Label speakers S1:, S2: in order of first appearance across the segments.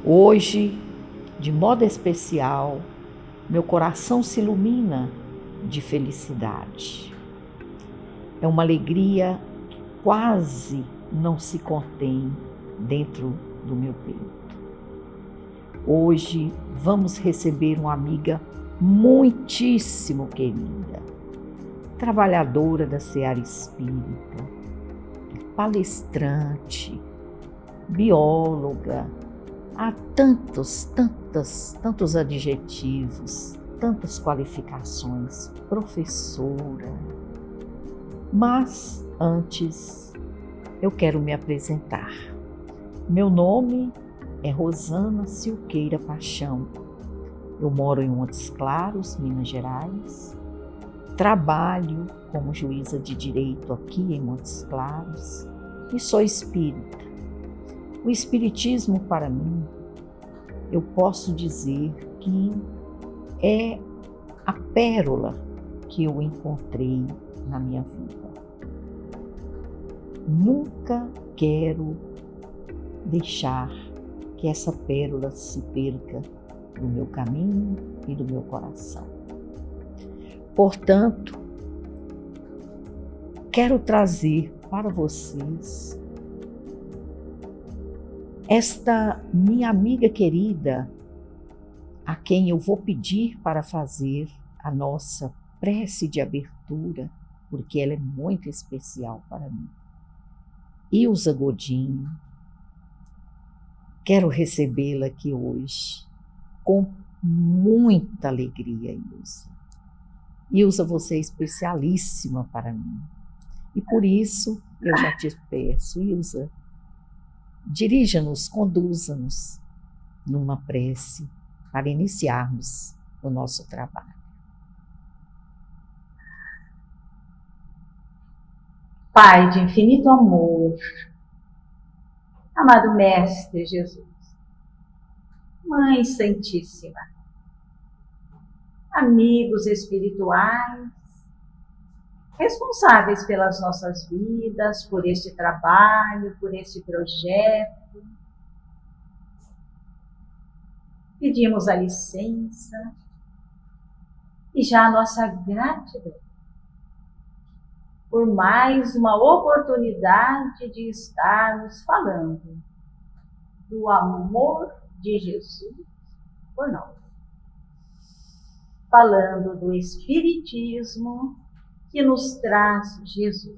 S1: Hoje, de modo especial, meu coração se ilumina de felicidade. É uma alegria que quase não se contém dentro do meu peito. Hoje vamos receber uma amiga muitíssimo querida, trabalhadora da seara espírita, palestrante, bióloga, há tantos adjetivos, tantas qualificações, professora. Mas antes eu quero me apresentar. Meu nome é Rosana Silqueira Paixão. Eu moro em Montes Claros, Minas Gerais. Trabalho como juíza de direito aqui em Montes Claros e sou espírita. O espiritismo, para mim, eu posso dizer que é a pérola que eu encontrei na minha vida. Nunca quero deixar que essa pérola se perca do meu caminho e do meu coração. Portanto, quero trazer para vocês esta minha amiga querida, a quem eu vou pedir para fazer a nossa prece de abertura, porque ela é muito especial para mim. Ilza Godinho, quero recebê-la aqui hoje com muita alegria, Ilza. Ilza, você é especialíssima para mim. E por isso eu já te peço, Ilza, dirija-nos, conduza-nos numa prece para iniciarmos o nosso trabalho.
S2: Pai de infinito amor, amado Mestre Jesus, Mãe Santíssima, amigos espirituais, responsáveis pelas nossas vidas, por este trabalho, por este projeto, pedimos a licença e já a nossa gratidão por mais uma oportunidade de estarmos falando do amor de Jesus por nós, falando do Espiritismo que nos traz Jesus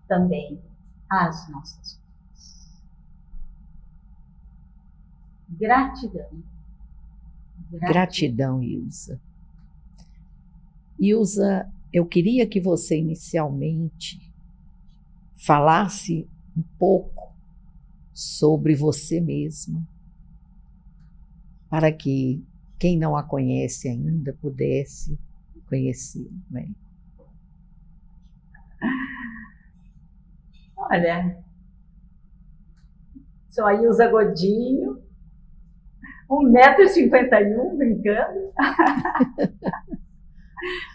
S2: também às nossas vidas. Gratidão.
S1: Gratidão, Ilza. Ilza, eu queria que você inicialmente falasse um pouco sobre você mesma, para que quem não a conhece ainda pudesse conhecê-la, né?
S2: Olha, sou a Ilza Godinho, 1,51 m, brincando.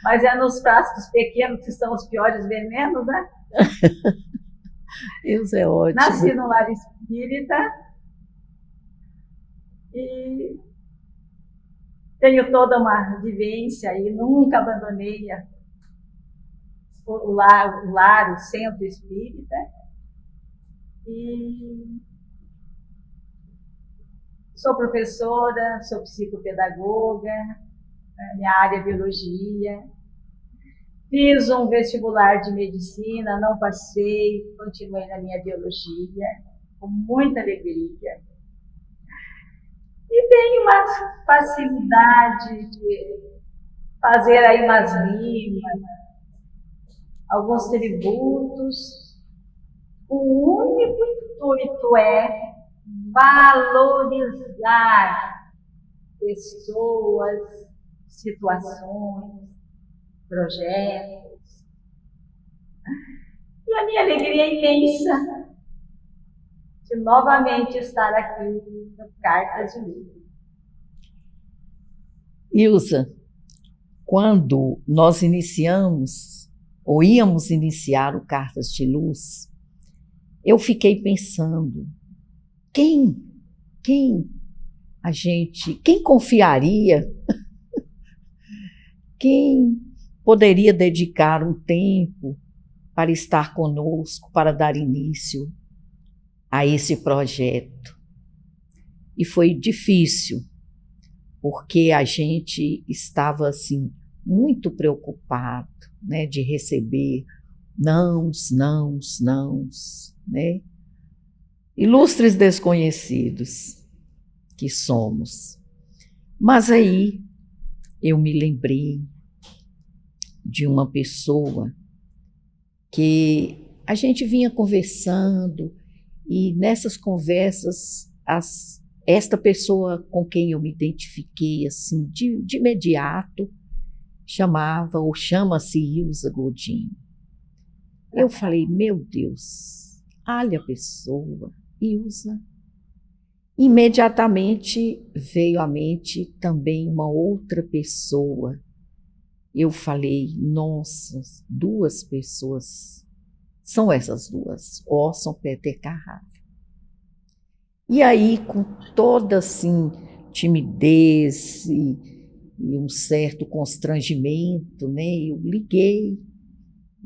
S2: Mas é nos frascos pequenos que são os piores venenos, né?
S1: Ilza é ótimo.
S2: Nasci no lar espírita e tenho toda uma vivência e nunca abandonei o lar, o centro espírita. E sou professora, sou psicopedagoga, minha área é biologia. Fiz um vestibular de medicina, não passei, continuei na minha biologia, com muita alegria. E tenho uma facilidade de fazer aí umas rimas, alguns tributos. O único intuito é valorizar pessoas, situações, projetos. E a minha alegria é imensa de novamente estar aqui no Cartas de Luz.
S1: Ilza, quando nós iniciamos, ou íamos iniciar o Cartas de Luz, eu fiquei pensando, quem quem confiaria, quem poderia dedicar um tempo para estar conosco, para dar início a esse projeto. E foi difícil, porque a gente estava assim muito preocupado, né, de receber nãos, né? Ilustres desconhecidos que somos. Mas aí eu me lembrei de uma pessoa que a gente vinha conversando, e nessas conversas esta pessoa com quem eu me identifiquei assim de imediato chama-se Ilza Godinho. Eu falei, meu Deus, olha a pessoa, Ilza. Imediatamente veio à mente também uma outra pessoa. Eu falei, nossa, 2 pessoas, são essas 2, Orson Peter Carrara. E aí, com toda assim, timidez e um certo constrangimento, né, eu liguei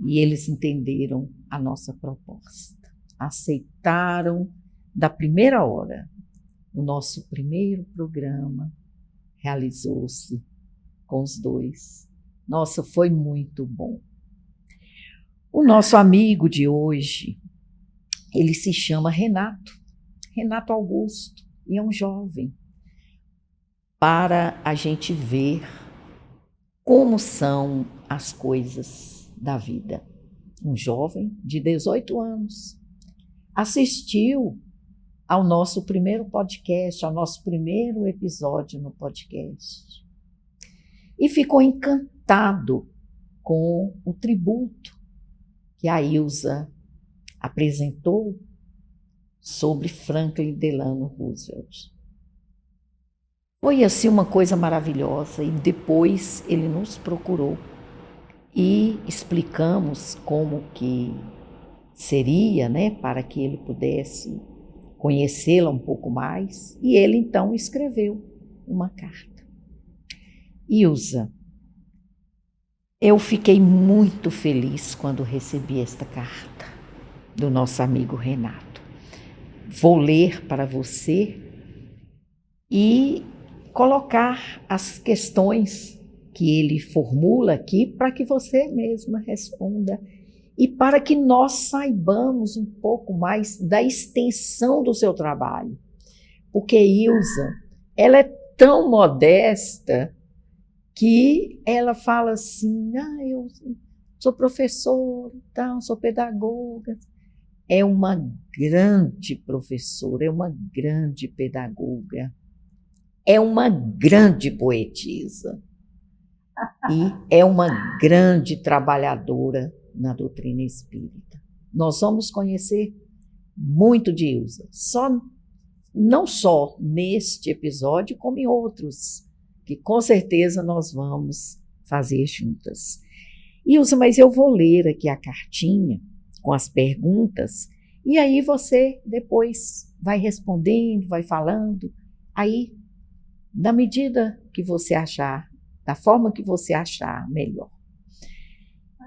S1: e eles entenderam a nossa proposta. Aceitaram da primeira hora. O nosso primeiro programa realizou-se com os 2. Nossa, foi muito bom. O nosso amigo de hoje, ele se chama Renato Augusto, e é um jovem, para a gente ver como são as coisas da vida. Um jovem de 18 anos assistiu ao nosso primeiro podcast, ao nosso primeiro episódio no podcast, e ficou encantado com o tributo que a Ilza apresentou sobre Franklin Delano Roosevelt. Foi assim uma coisa maravilhosa, e depois ele nos procurou e explicamos como que seria, né, para que ele pudesse conhecê-la um pouco mais, e ele então escreveu uma carta. Ilza, eu fiquei muito feliz quando recebi esta carta do nosso amigo Renato. Vou ler para você e colocar as questões que ele formula aqui para que você mesma responda e para que nós saibamos um pouco mais da extensão do seu trabalho. Porque Ilza, ela é tão modesta que ela fala assim, eu sou professora, então, sou pedagoga. É uma grande professora, é uma grande pedagoga, é uma grande poetisa e é uma grande trabalhadora na doutrina espírita. Nós vamos conhecer muito de Ilza, não só neste episódio, como em outros, que com certeza nós vamos fazer juntas. Ilza, mas eu vou ler aqui a cartinha com as perguntas, e aí você depois vai respondendo, vai falando, aí, na medida que você achar, da forma que você achar melhor.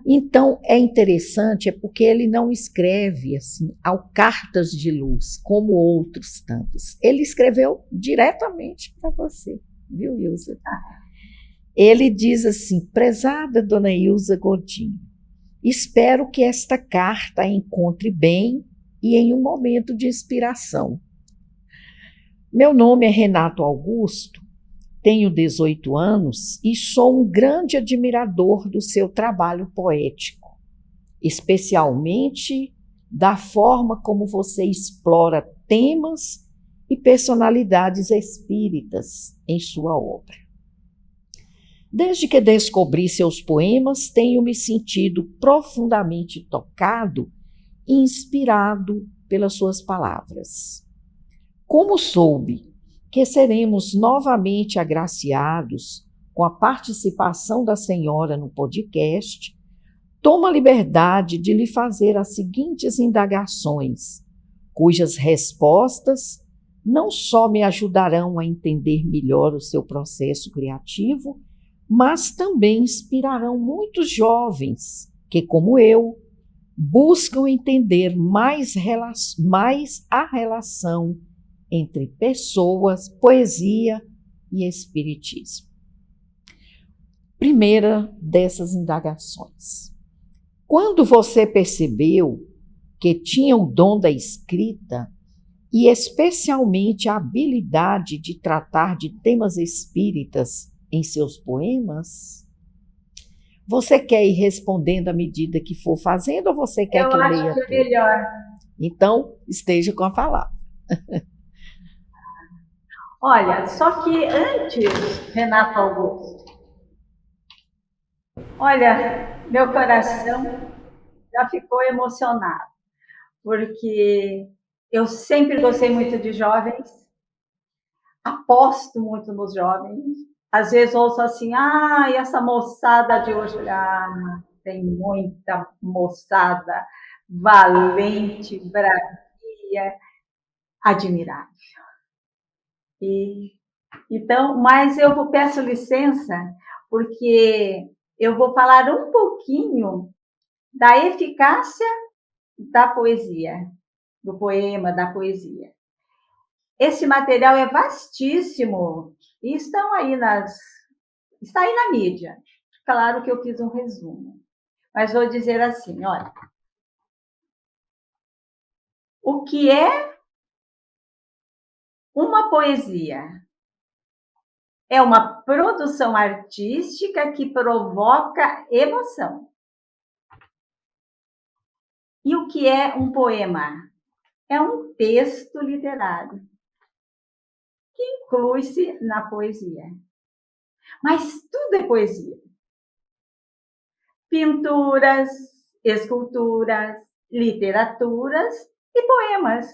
S1: Então, é interessante, é porque ele não escreve assim, ao cartas de luz, como outros tantos. Ele escreveu diretamente para você, viu, Ilza? Ele diz assim, prezada dona Ilza Godinho, espero que esta carta a encontre bem e em um momento de inspiração. Meu nome é Renato Augusto, tenho 18 anos e sou um grande admirador do seu trabalho poético, especialmente da forma como você explora temas e personalidades espíritas em sua obra. Desde que descobri seus poemas, tenho me sentido profundamente tocado e inspirado pelas suas palavras. Como soube que seremos novamente agraciados com a participação da senhora no podcast, tomo a liberdade de lhe fazer as seguintes indagações, cujas respostas não só me ajudarão a entender melhor o seu processo criativo, mas também inspirarão muitos jovens que, como eu, buscam entender mais a relação entre pessoas, poesia e espiritismo. Primeira dessas indagações. Quando você percebeu que tinha o dom da escrita e especialmente a habilidade de tratar de temas espíritas em seus poemas, você quer ir respondendo à medida que for fazendo ou você quer que leia tudo? Eu acho que é
S2: melhor.
S1: Então, esteja com a palavra.
S2: Olha, só que antes, Renato Augusto, olha, meu coração já ficou emocionado, porque eu sempre gostei muito de jovens, aposto muito nos jovens. Às vezes ouço assim, e essa moçada de hoje, tem muita moçada valente, bravia, admirável. Então, mas eu peço licença, porque eu vou falar um pouquinho da eficácia da poesia, do poema, da poesia. Esse material é vastíssimo e está aí na mídia. Claro que eu fiz um resumo, mas vou dizer assim, olha, o que é uma poesia? É uma produção artística que provoca emoção. E o que é um poema? É um texto literário que inclui-se na poesia. Mas tudo é poesia. Pinturas, esculturas, literaturas e poemas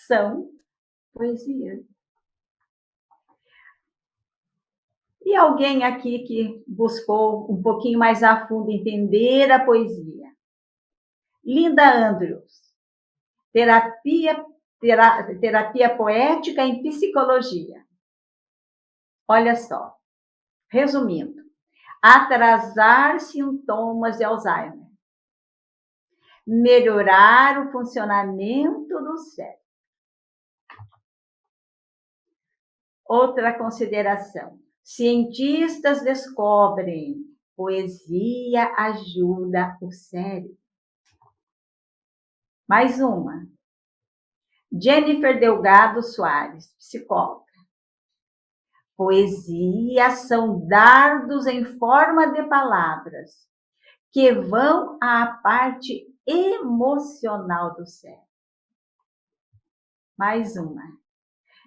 S2: são poesia. E alguém aqui que buscou um pouquinho mais a fundo entender a poesia? Linda Andrews, terapia poética em psicologia. Olha só, resumindo, atrasar sintomas de Alzheimer, melhorar o funcionamento do cérebro. Outra consideração, cientistas descobrem, poesia ajuda o cérebro. Mais uma, Jennifer Delgado Soares, psicóloga. Poesia são dardos em forma de palavras que vão à parte emocional do cérebro. Mais uma.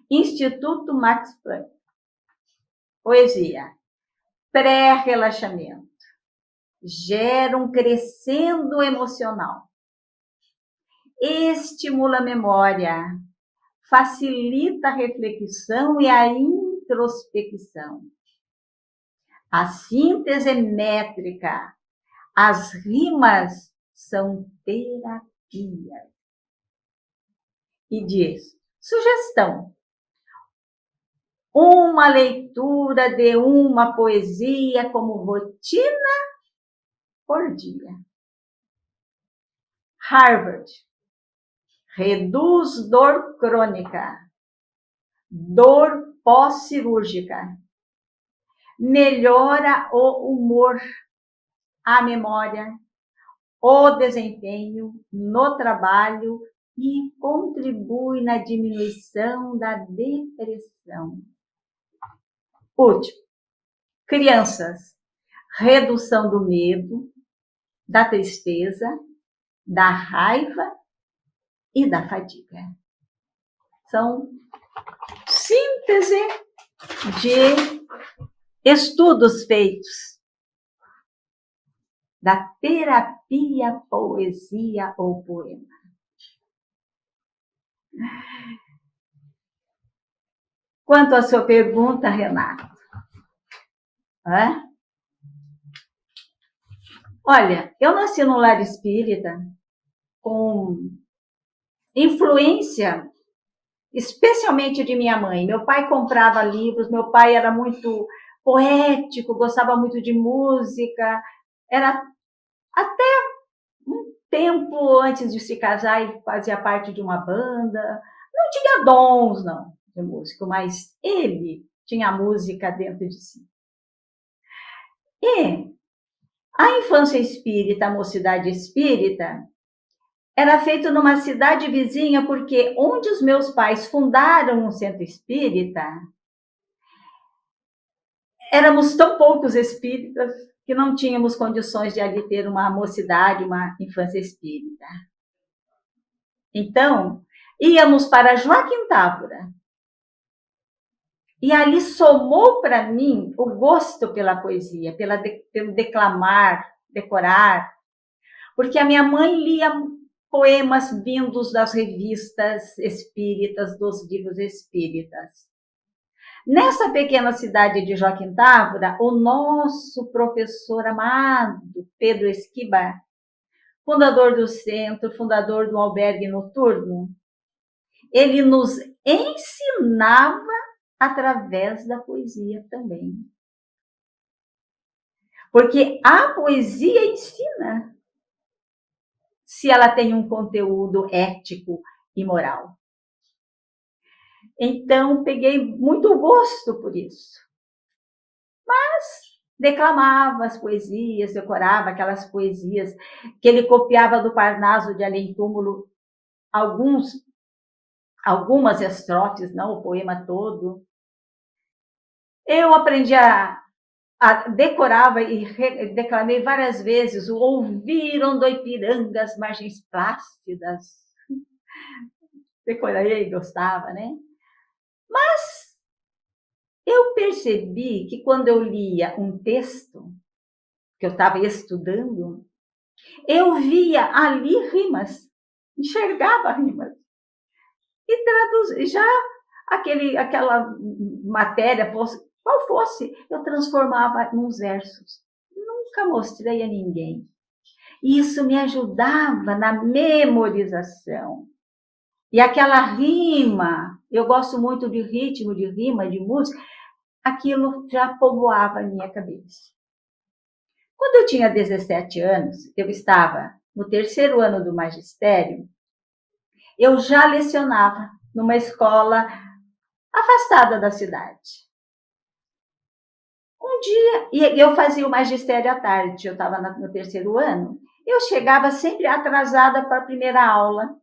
S2: Instituto Max Planck. Poesia. Pré-relaxamento. Gera um crescendo emocional. Estimula a memória. Facilita a reflexão e a introspecção. A síntese métrica. As rimas são terapia. E diz, sugestão. Uma leitura de uma poesia como rotina por dia. Harvard. Reduz dor crônica. Dor pós-cirúrgica. Melhora o humor, a memória, o desempenho no trabalho e contribui na diminuição da depressão. Último, crianças, redução do medo, da tristeza, da raiva e da fadiga. São síntese de estudos feitos da terapia, poesia ou poema. Quanto à sua pergunta, Renato, olha, eu nasci num lar espírita com influência especialmente de minha mãe. Meu pai comprava livros, meu pai era muito poético, gostava muito de música, era até um tempo antes de se casar, ele fazia parte de uma banda, não tinha dons, não, de músico, mas ele tinha a música dentro de si. E a infância espírita, a mocidade espírita, era feito numa cidade vizinha, porque onde os meus pais fundaram um centro espírita, éramos tão poucos espíritas que não tínhamos condições de ali ter uma mocidade, uma infância espírita. Então, íamos para Joaquim Távora. E ali somou para mim o gosto pela poesia, pelo declamar, decorar, porque a minha mãe lia poemas vindos das revistas espíritas, dos livros espíritas. Nessa pequena cidade de Joaquim Távora, o nosso professor amado, Pedro Esquiba, fundador do centro, fundador do albergue noturno, ele nos ensinava através da poesia também. Porque a poesia ensina se ela tem um conteúdo ético e moral. Então, peguei muito gosto por isso. Mas declamava as poesias, decorava aquelas poesias que ele copiava do Parnaso de Além Túmulo, algumas estrofes, não o poema todo. Eu aprendi decorava e declamei várias vezes o Ouviram do Ipiranga as margens plácidas. Decorei, gostava, né? Mas eu percebi que quando eu lia um texto, que eu estava estudando, eu via ali rimas, enxergava rimas. E traduzia, já aquela matéria, qual fosse, eu transformava nos versos. Nunca mostrei a ninguém. Isso me ajudava na memorização. E aquela rima, eu gosto muito de ritmo, de rima, de música, aquilo já povoava a minha cabeça. Quando eu tinha 17 anos, eu estava no 3º ano do magistério, eu já lecionava numa escola afastada da cidade. Um dia, e eu fazia o magistério à tarde, eu estava no 3º ano, eu chegava sempre atrasada para a primeira aula.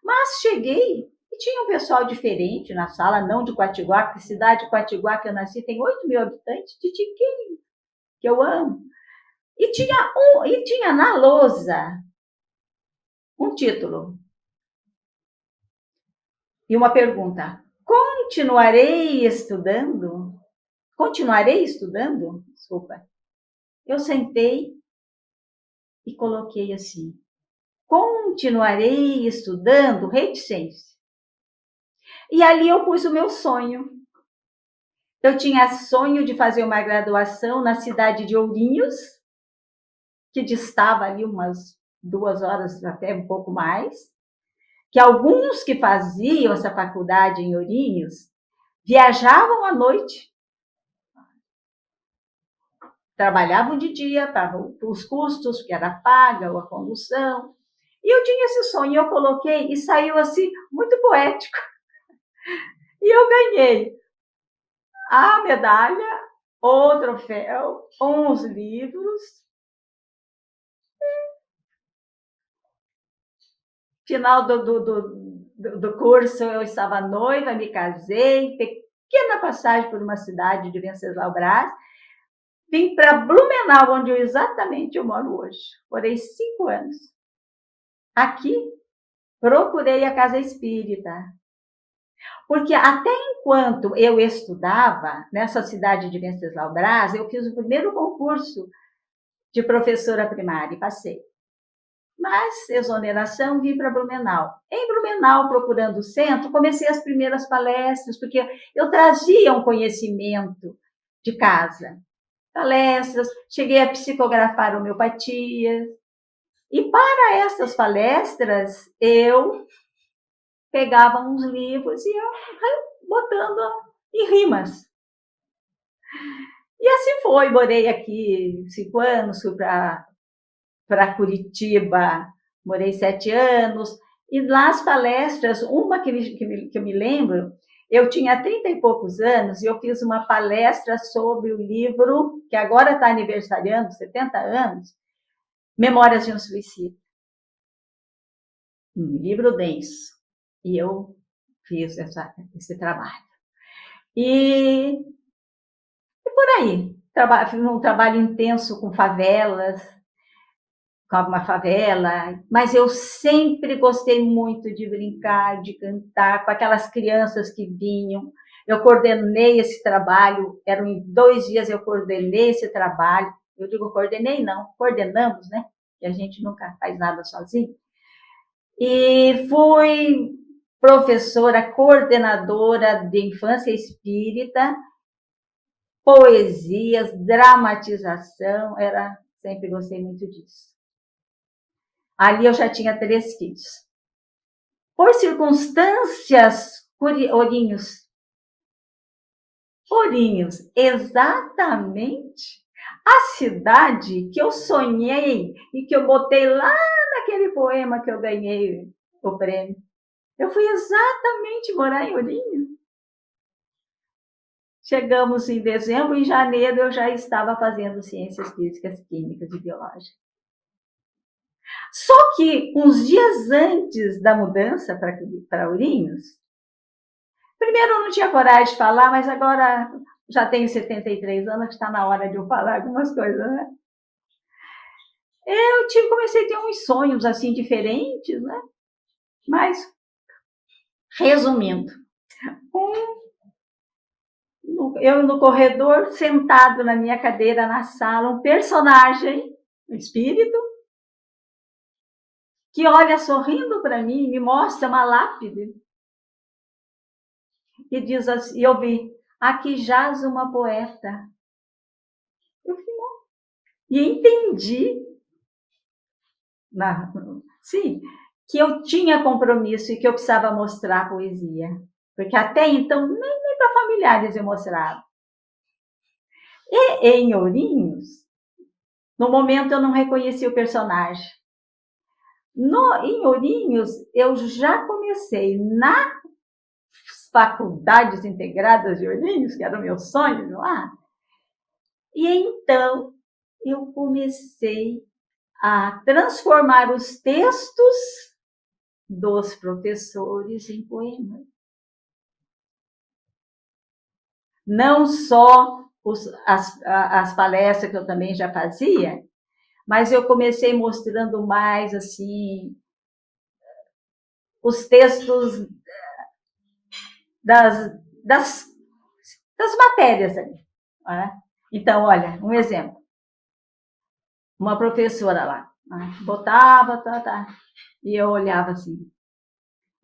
S2: Mas cheguei e tinha um pessoal diferente na sala, não de Quatiguá, porque a cidade de Quatiguá que eu nasci tem 8.000 habitantes, de Tiquinho, que eu amo. E tinha na lousa um título e uma pergunta: continuarei estudando? Continuarei estudando? Desculpa. Eu sentei e coloquei assim: continuarei estudando reticência. E ali eu pus o meu sonho. Eu tinha sonho de fazer uma graduação na cidade de Ourinhos, que distava ali umas 2 horas, até um pouco mais, que alguns que faziam essa faculdade em Ourinhos viajavam à noite, trabalhavam de dia, pagavam os custos, que era paga, a condução. E eu tinha esse sonho, eu coloquei e saiu assim, muito poético. E eu ganhei a medalha, o troféu, uns livros. Final do curso, eu estava noiva, me casei, pequena passagem por uma cidade de Venceslau Braz, vim para Blumenau, onde exatamente eu moro hoje. Morei 5 anos. Aqui, procurei a casa espírita. Porque até enquanto eu estudava nessa cidade de Venceslau Braz, eu fiz o primeiro concurso de professora primária e passei. Mas, exoneração, vim para Blumenau. Em Blumenau, procurando o centro, comecei as primeiras palestras, porque eu trazia um conhecimento de casa. Palestras, cheguei a psicografar homeopatia. E para essas palestras, eu pegava uns livros e ia botando em rimas. E assim foi, morei aqui 5 anos, fui para Curitiba, morei 7 anos, e lá as palestras, uma que eu me lembro, eu tinha 30 e poucos anos e eu fiz uma palestra sobre o livro, que agora está aniversariando, 70 anos, Memórias de um Suicida. Um livro denso. E eu fiz esse trabalho. E por aí, fiz um trabalho intenso com favelas, com uma favela, mas eu sempre gostei muito de brincar, de cantar, com aquelas crianças que vinham. Eu coordenei esse trabalho, eram em 2 dias eu coordenei esse trabalho. Eu digo coordenei, não, coordenamos, né? Que a gente nunca faz nada sozinho. E fui professora, coordenadora de infância espírita, poesias, dramatização, sempre gostei muito disso. Ali eu já tinha 3 filhos. Por circunstâncias, Ourinhos, exatamente a cidade que eu sonhei e que eu botei lá naquele poema que eu ganhei o prêmio. Eu fui exatamente morar em Ourinhos. Chegamos em dezembro, em janeiro eu já estava fazendo ciências físicas, químicas e biológicas. Só que uns dias antes da mudança para Ourinhos, primeiro eu não tinha coragem de falar, mas agora já tenho 73 anos, que está na hora de eu falar algumas coisas, né? Eu comecei a ter uns sonhos assim diferentes, né? Mas, resumindo, eu no corredor, sentado na minha cadeira na sala, um personagem, um espírito, que olha sorrindo para mim, me mostra uma lápide e diz assim, eu vi, aqui jaz uma poeta. Eu falei, não. E entendi, sim, que eu tinha compromisso e que eu precisava mostrar a poesia. Porque até então, nem para familiares eu mostrava. E em Ourinhos, no momento eu não reconheci o personagem. Em Ourinhos, eu já comecei nas faculdades integradas de Ourinhos, que era o meu sonho lá. E então, eu comecei a transformar os textos dos professores em poemas. Não só as palestras que eu também já fazia, mas eu comecei mostrando mais assim os textos das matérias ali. Né? Então, olha, um exemplo. Uma professora lá, botava, e eu olhava assim.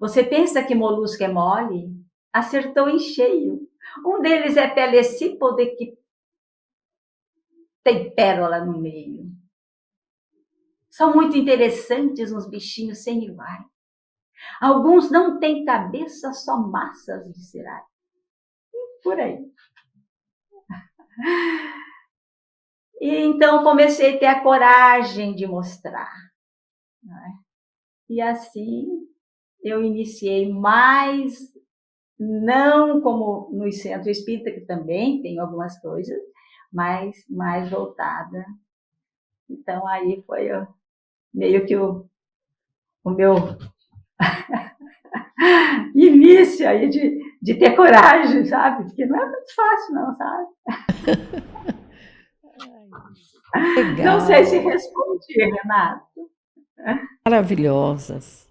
S2: Você pensa que molusco é mole? Acertou em cheio. Um deles é pelecípode que tem pérola no meio. São muito interessantes uns bichinhos sem iguais. Alguns não têm cabeça, só massas viscerais. Por aí. E então comecei a ter a coragem de mostrar. Né? E assim eu iniciei mais, não como no Centro Espírita, que também tem algumas coisas, mas mais voltada. Então aí foi meio que o meu início aí de ter coragem, sabe? Porque não é muito fácil não, sabe? Legal. Não sei se respondi, Renato.
S1: Maravilhosas.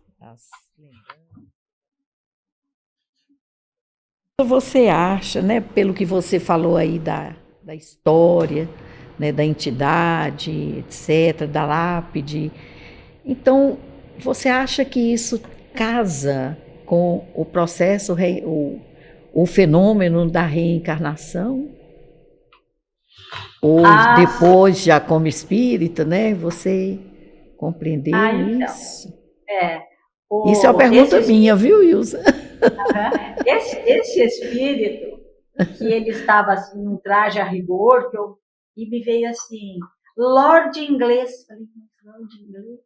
S1: Você acha, né, pelo que você falou aí da história, né, da entidade, etc., da lápide, então você acha que isso casa com o processo, o fenômeno da reencarnação? Ou depois, já como espírita, né, você compreendeu isso?
S2: Então,
S1: Isso é uma pergunta minha, viu, Ilza?
S2: Esse espírito, que ele estava assim, num traje a rigor, e me veio assim, Lorde Inglês. Falei, Lorde Inglês?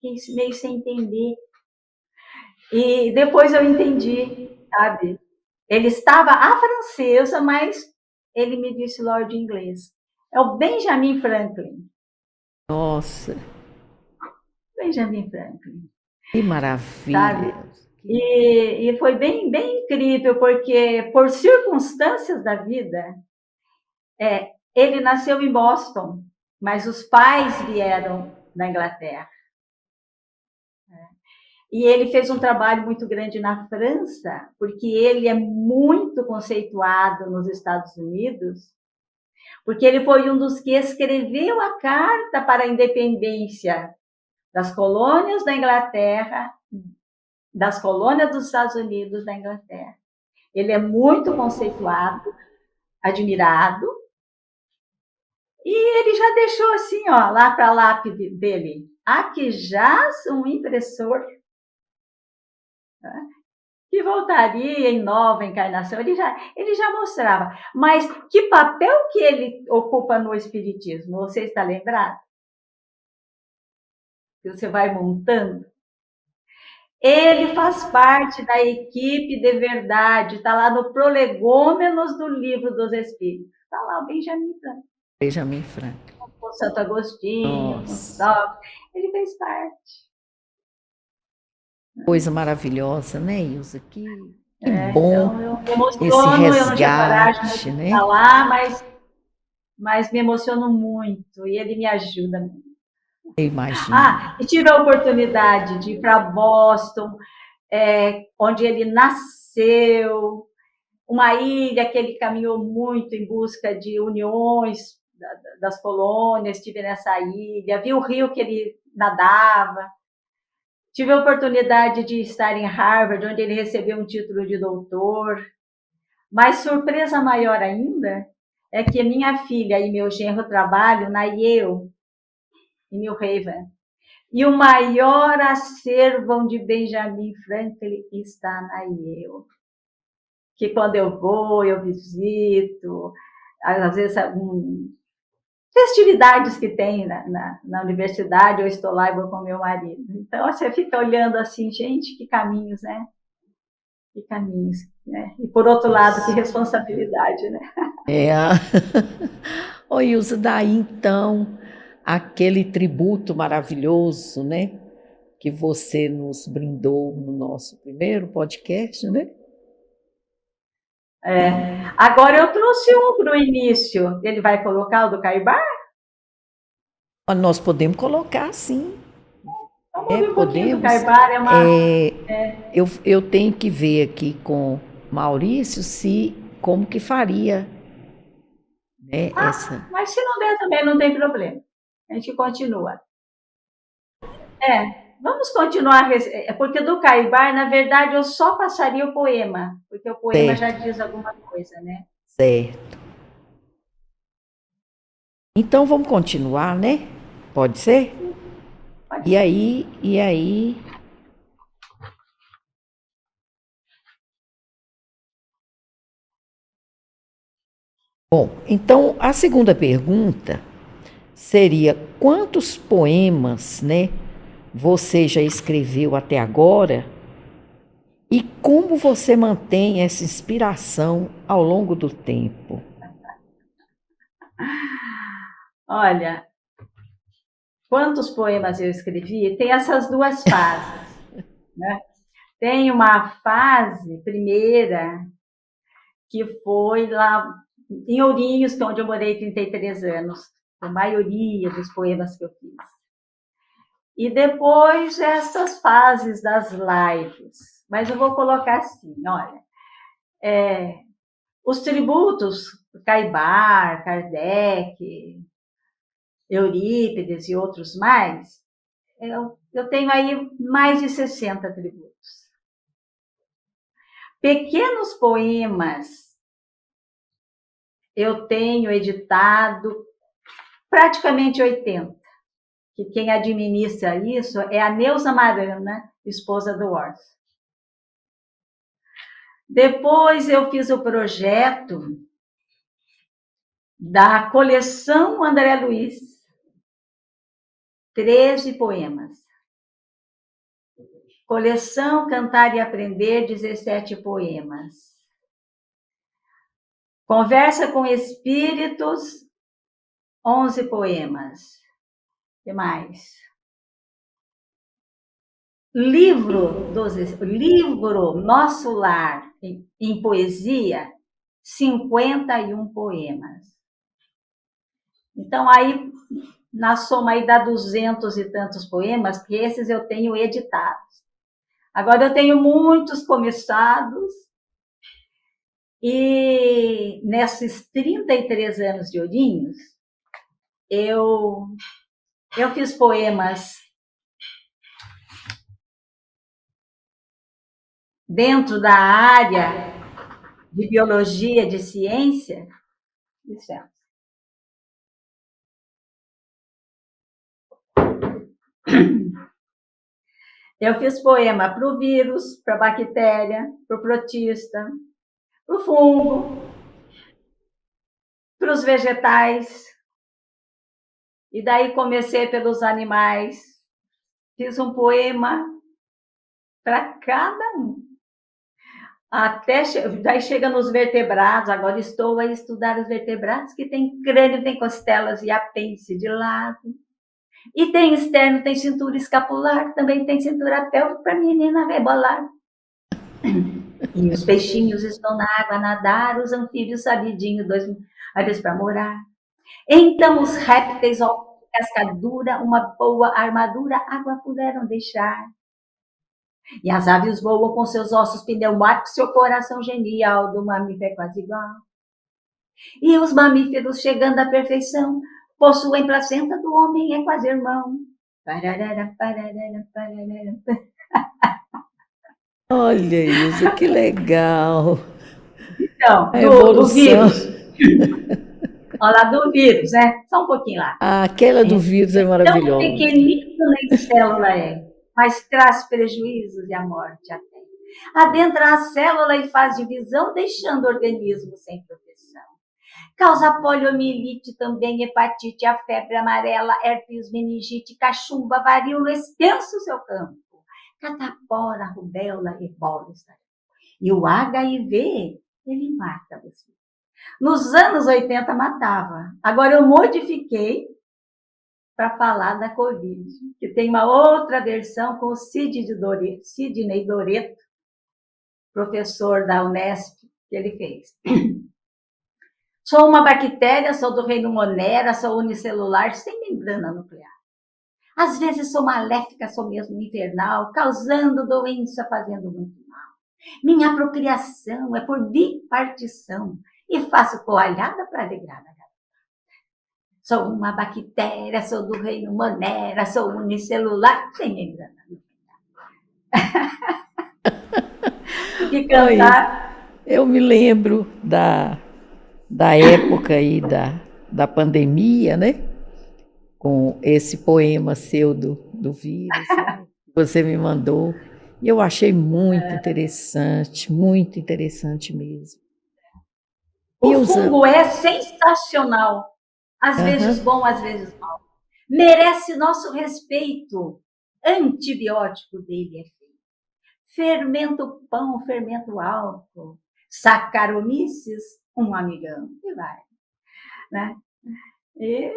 S2: Fiquei meio sem entender. E depois eu entendi, sabe? Ele estava à francesa, mas ele me disse Lorde Inglês. É o Benjamin Franklin.
S1: Nossa.
S2: Benjamin Franklin.
S1: Que maravilha.
S2: Sabe? E foi bem, bem incrível, porque por circunstâncias da vida, ele nasceu em Boston, mas os pais vieram da Inglaterra. E ele fez um trabalho muito grande na França, porque ele é muito conceituado nos Estados Unidos, porque ele foi um dos que escreveu a carta para a independência das colônias da Inglaterra, das colônias dos Estados Unidos da Inglaterra. Ele é muito conceituado, admirado, e ele já deixou assim, ó, lá para a lápide dele, aqui jaz um impressor, né, que voltaria em nova encarnação. Ele já mostrava. Mas que papel que ele ocupa no Espiritismo? Você está lembrado? Que você vai montando? Ele faz parte da equipe de verdade, está lá no Prolegômenos do Livro dos Espíritos. Está lá o Benjamin Franklin.
S1: Benjamin Franklin.
S2: O Santo Agostinho, ele fez parte.
S3: Coisa maravilhosa, né, Ilza? Que
S2: bom
S3: eu
S2: me emociono,
S3: esse resgate,
S2: eu não tinha coragem de falar, mas me emociono muito e ele me ajuda muito.
S3: Eu imagino.
S2: E tive a oportunidade de ir para Boston, onde ele nasceu, uma ilha que ele caminhou muito em busca de uniões das colônias, estive nessa ilha, vi o rio que ele nadava, tive a oportunidade de estar em Harvard, onde ele recebeu um título de doutor, mas surpresa maior ainda é que minha filha e meu genro trabalham na Yale, em New Haven, e o maior acervo de Benjamin Franklin está na Yale. Que quando eu vou, eu visito, às vezes festividades que tem na universidade, eu estou lá e vou com meu marido. Então você fica olhando assim, gente, que caminhos, né? Que caminhos, né? E por outro lado, que responsabilidade, né?
S3: Ô, Ilza, daí então, aquele tributo maravilhoso, né? Que você nos brindou no nosso primeiro podcast, né?
S2: Agora eu trouxe um para o início. Ele vai colocar o do Caibar?
S3: Nós podemos colocar, sim.
S2: Vamos ouvir um pouquinho do Caibar.
S3: Eu tenho que ver aqui com Maurício como que faria, né, essa.
S2: Mas se não der também, não tem problema. A gente continua. Vamos continuar, porque do Caibar, na verdade, eu só passaria o poema, porque o poema já diz alguma coisa, né?
S3: Certo. Então vamos continuar, né? Pode ser?
S2: Pode
S3: ser. E aí... Bom, então a segunda pergunta seria: quantos poemas, né, você já escreveu até agora? E como você mantém essa inspiração ao longo do tempo?
S2: Olha, quantos poemas eu escrevi? Tem essas duas fases, né? Tem uma fase primeira que foi lá em Ourinhos, que é onde eu morei 33 anos, a maioria dos poemas que eu fiz. E depois essas fases das lives. Mas eu vou colocar assim, olha, os tributos, Caibar, Kardec, Eurípides e outros mais, eu tenho aí mais de 60 tributos. Pequenos poemas, eu tenho editado praticamente 80. Que quem administra isso é a Neuza Marana, esposa do Orson. Depois eu fiz o projeto da coleção André Luiz, 13 poemas. Coleção Cantar e Aprender, 17 poemas. Conversa com Espíritos, 11 poemas. O que mais? Livro Nosso Lar, em poesia, 51 poemas. Então, aí, na soma aí dá 200 e tantos poemas, porque esses eu tenho editados. Agora, eu tenho muitos começados, e nesses 33 anos de Ourinhos, eu fiz poemas dentro da área de biologia, de ciência. Licença. Eu fiz poema para o vírus, para a bactéria, para o protista, para o fungo, para os vegetais. E daí comecei pelos animais. Fiz um poema para cada um. Daí chega nos vertebrados. Agora estou a estudar os vertebrados, que tem crânio, tem costelas e apêndice de lado. E tem externo, tem cintura escapular, também tem cintura pélvica para a menina rebolar. E os peixinhos estão na água a nadar, os anfíbios sabidinhos, 2 vezes para morar. Então os répteis, ó, cascadura, uma boa armadura, água puderam deixar. E as aves voam com seus ossos pneumáticos, seu coração genial, do mamífero é quase igual. E os mamíferos, chegando à perfeição, possuem placenta do homem, é quase irmão. Pararara, pararara, pararara.
S3: Olha isso, que legal.
S2: Então, do vírus. Olha lá, do vírus, né? Só um pouquinho lá.
S3: Aquela do vírus é maravilhosa.
S2: Tão pequenino nem célula é, mas traz prejuízos e a morte até. Adentra a célula e faz divisão, deixando o organismo sem proteção. Causa poliomielite, também hepatite, a febre amarela, herpes, meningite, cachumba, varíola, extenso seu campo. Catapora, rubéola, ebola. E o HIV, ele mata você. Nos anos 80 matava. Agora eu modifiquei para falar da Covid, que tem uma outra versão com o Sidney Doreto, professor da Unesp, que ele fez. Sou uma bactéria, sou do reino Monera, sou unicelular, sem membrana nuclear. Às vezes sou maléfica, sou mesmo infernal, causando doença, fazendo muito mal. Minha procriação é por bipartição e faço coalhada para alegrar a garota. Sou uma bactéria, sou do reino Monera, sou unicelular, sem membrana nuclear. Que cantar.
S3: Eu me lembro da época aí da pandemia, né? Com esse poema seu do vírus, né? Que você me mandou. E eu achei muito interessante mesmo.
S2: O fungo é sensacional. Às vezes bom, às vezes mal. Merece nosso respeito. Antibiótico dele é feito. Fermento pão, fermento álcool. Saccharomyces, um amigão. E vai. Né? E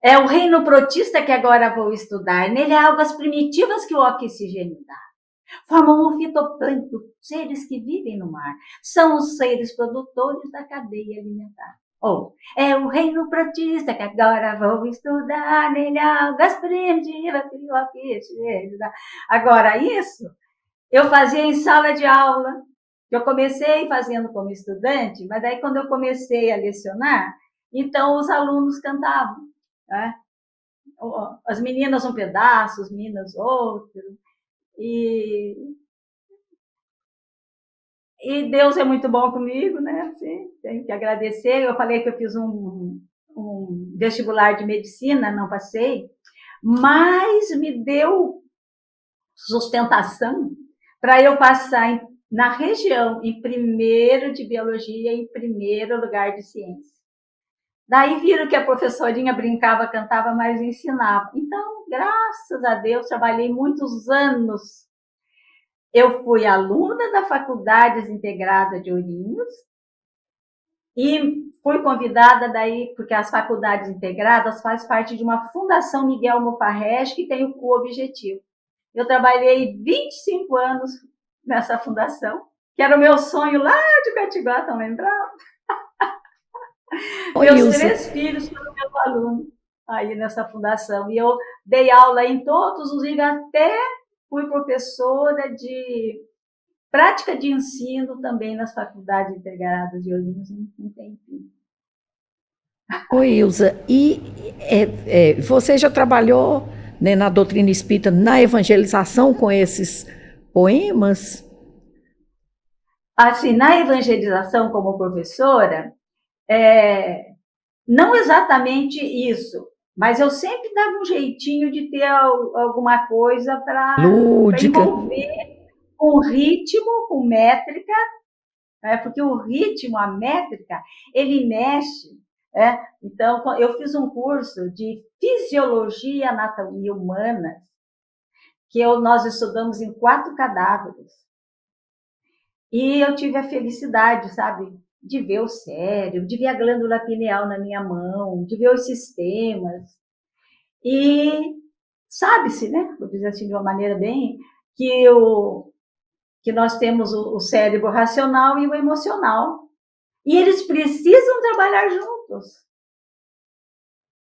S2: é o reino protista que agora vou estudar. Nele há algas primitivas que o oxigênio dá. Formam um fitoplâncton, seres que vivem no mar. São os seres produtores da cadeia alimentar. É o reino protista que agora vou estudar. Nele há algas primitivas que o oxigênio dá. Agora, isso eu fazia em sala de aula. Eu comecei fazendo como estudante, mas daí quando eu comecei a lecionar, então os alunos cantavam. Né? As meninas um pedaço, os meninos outro. E Deus é muito bom comigo, né? Assim, tenho que agradecer. Eu falei que eu fiz um vestibular de medicina, não passei, mas me deu sustentação para eu passar na região em primeiro de biologia e em primeiro lugar de ciência. Daí viram que a professorinha brincava, cantava, mas ensinava. Então, graças a Deus, trabalhei muitos anos. Eu fui aluna da Faculdade Integrada de Ourinhos e fui convidada daí, porque as faculdades integradas fazem parte de uma Fundação Miguel Mufarrege, que tem o objetivo. Eu trabalhei 25 anos nessa fundação, que era o meu sonho lá de Catiguá, estão lembrando? Meus 3 filhos foram meus alunos aí nessa fundação. E eu dei aula em todos os níveis, até fui professora de prática de ensino também nas faculdades integradas de Ourinhos um tempinho.
S3: Oi, Ilza, e você já trabalhou, né, na doutrina espírita, na evangelização com esses poemas?
S2: Assim, na evangelização como professora, não exatamente isso, mas eu sempre dava um jeitinho de ter alguma coisa para envolver com ritmo, com métrica, porque o ritmo, a métrica, ele mexe. Então, eu fiz um curso de Fisiologia e Anatomia Humana, que nós estudamos em 4 cadáveres. E eu tive a felicidade, sabe, de ver o cérebro, de ver a glândula pineal na minha mão, de ver os sistemas. E sabe-se, né, vou dizer assim de uma maneira bem, que nós temos o cérebro racional e o emocional. E eles precisam trabalhar juntos.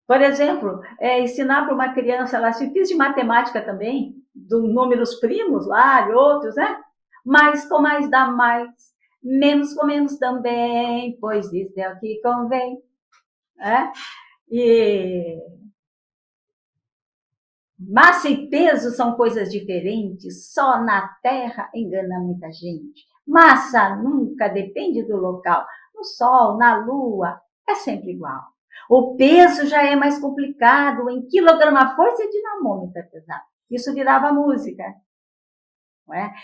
S2: Por exemplo, ensinar para uma criança, lá, se fiz de matemática também, dos números primos lá e outros, né? Mais com mais dá mais, menos com menos também, pois isso é o que convém. E massa e peso são coisas diferentes, só na Terra engana muita gente. Massa nunca depende do local. No Sol, na Lua, é sempre igual. O peso já é mais complicado, em quilograma-força e dinamômetro, pesado. Isso virava música. Não é?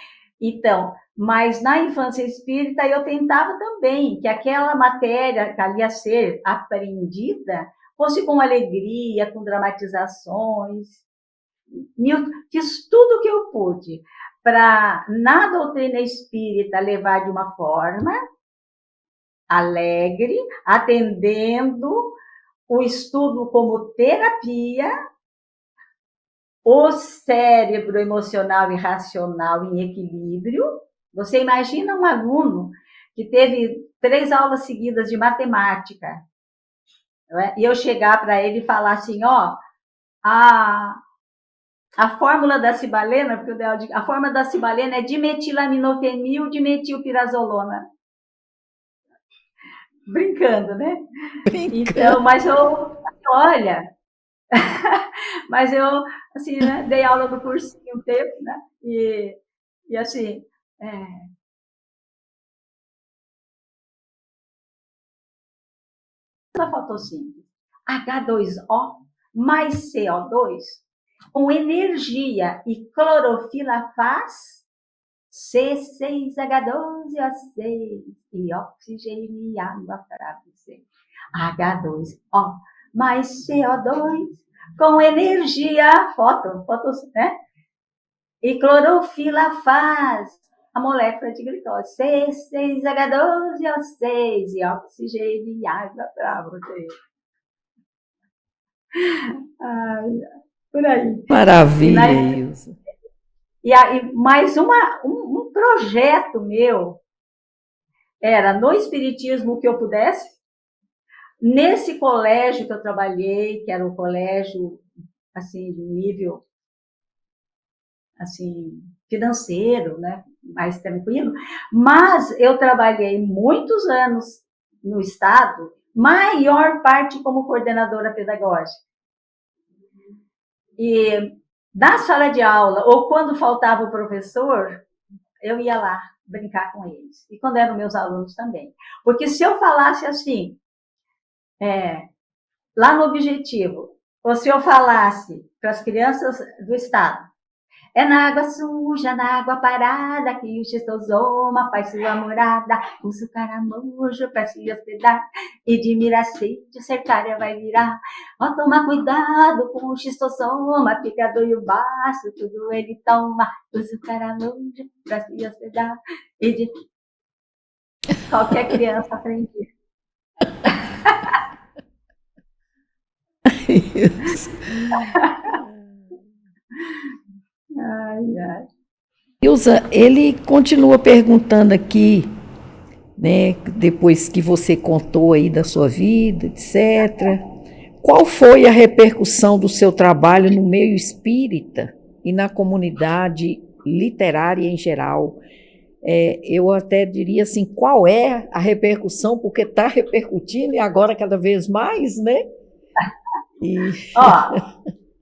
S2: Então, mas na infância espírita eu tentava também que aquela matéria que ali ia ser aprendida fosse com alegria, com dramatizações. Fiz tudo o que eu pude para, na doutrina espírita, levar de uma forma alegre, atendendo o estudo como terapia, o cérebro emocional e racional em equilíbrio. Você imagina um aluno que teve 3 aulas seguidas de matemática, e eu chegar para ele e falar assim, a fórmula da cibalena, porque a fórmula da cibalena é dimetilaminofenil, dimetilpirazolona. Brincando, né? Então, mas olha, mas eu, assim, né, dei aula no cursinho um tempo, né? E assim, da fotossíntese, H2O mais CO2, com energia e clorofila faz C6H12O6 e oxigênio e água para você. H2O mais CO2 com energia, né? E clorofila faz a molécula de glicose, C6H12O6 e oxigênio e água para você. Por aí.
S3: Maravilha, Ilza.
S2: E aí, mais um projeto meu era no espiritismo que eu pudesse, nesse colégio que eu trabalhei, que era um colégio assim de nível assim financeiro, né, mais tranquilo, mas eu trabalhei muitos anos no estado, maior parte como coordenadora pedagógica. E na sala de aula, ou quando faltava o professor, eu ia lá brincar com eles. E quando eram meus alunos também. Porque se eu falasse assim, lá no objetivo, ou se eu falasse para as crianças do estado É na água suja, na água parada, que o xistosoma faz sua morada. Usa o caramujo pra se hospedar, e de miracete o cercária vai virar. Ó, toma cuidado com o xistosoma, fica doido baço, tudo ele toma. Usa o caramujo pra se hospedar, e de... Qualquer criança aprende.
S3: Isso.
S2: Ai, ai.
S3: Ilza, ele continua perguntando aqui, né, depois que você contou aí da sua vida, etc. Qual foi a repercussão do seu trabalho no meio espírita e na comunidade literária em geral? Eu até diria assim, qual é a repercussão, porque está repercutindo e agora cada vez mais, né? E...
S2: Ó,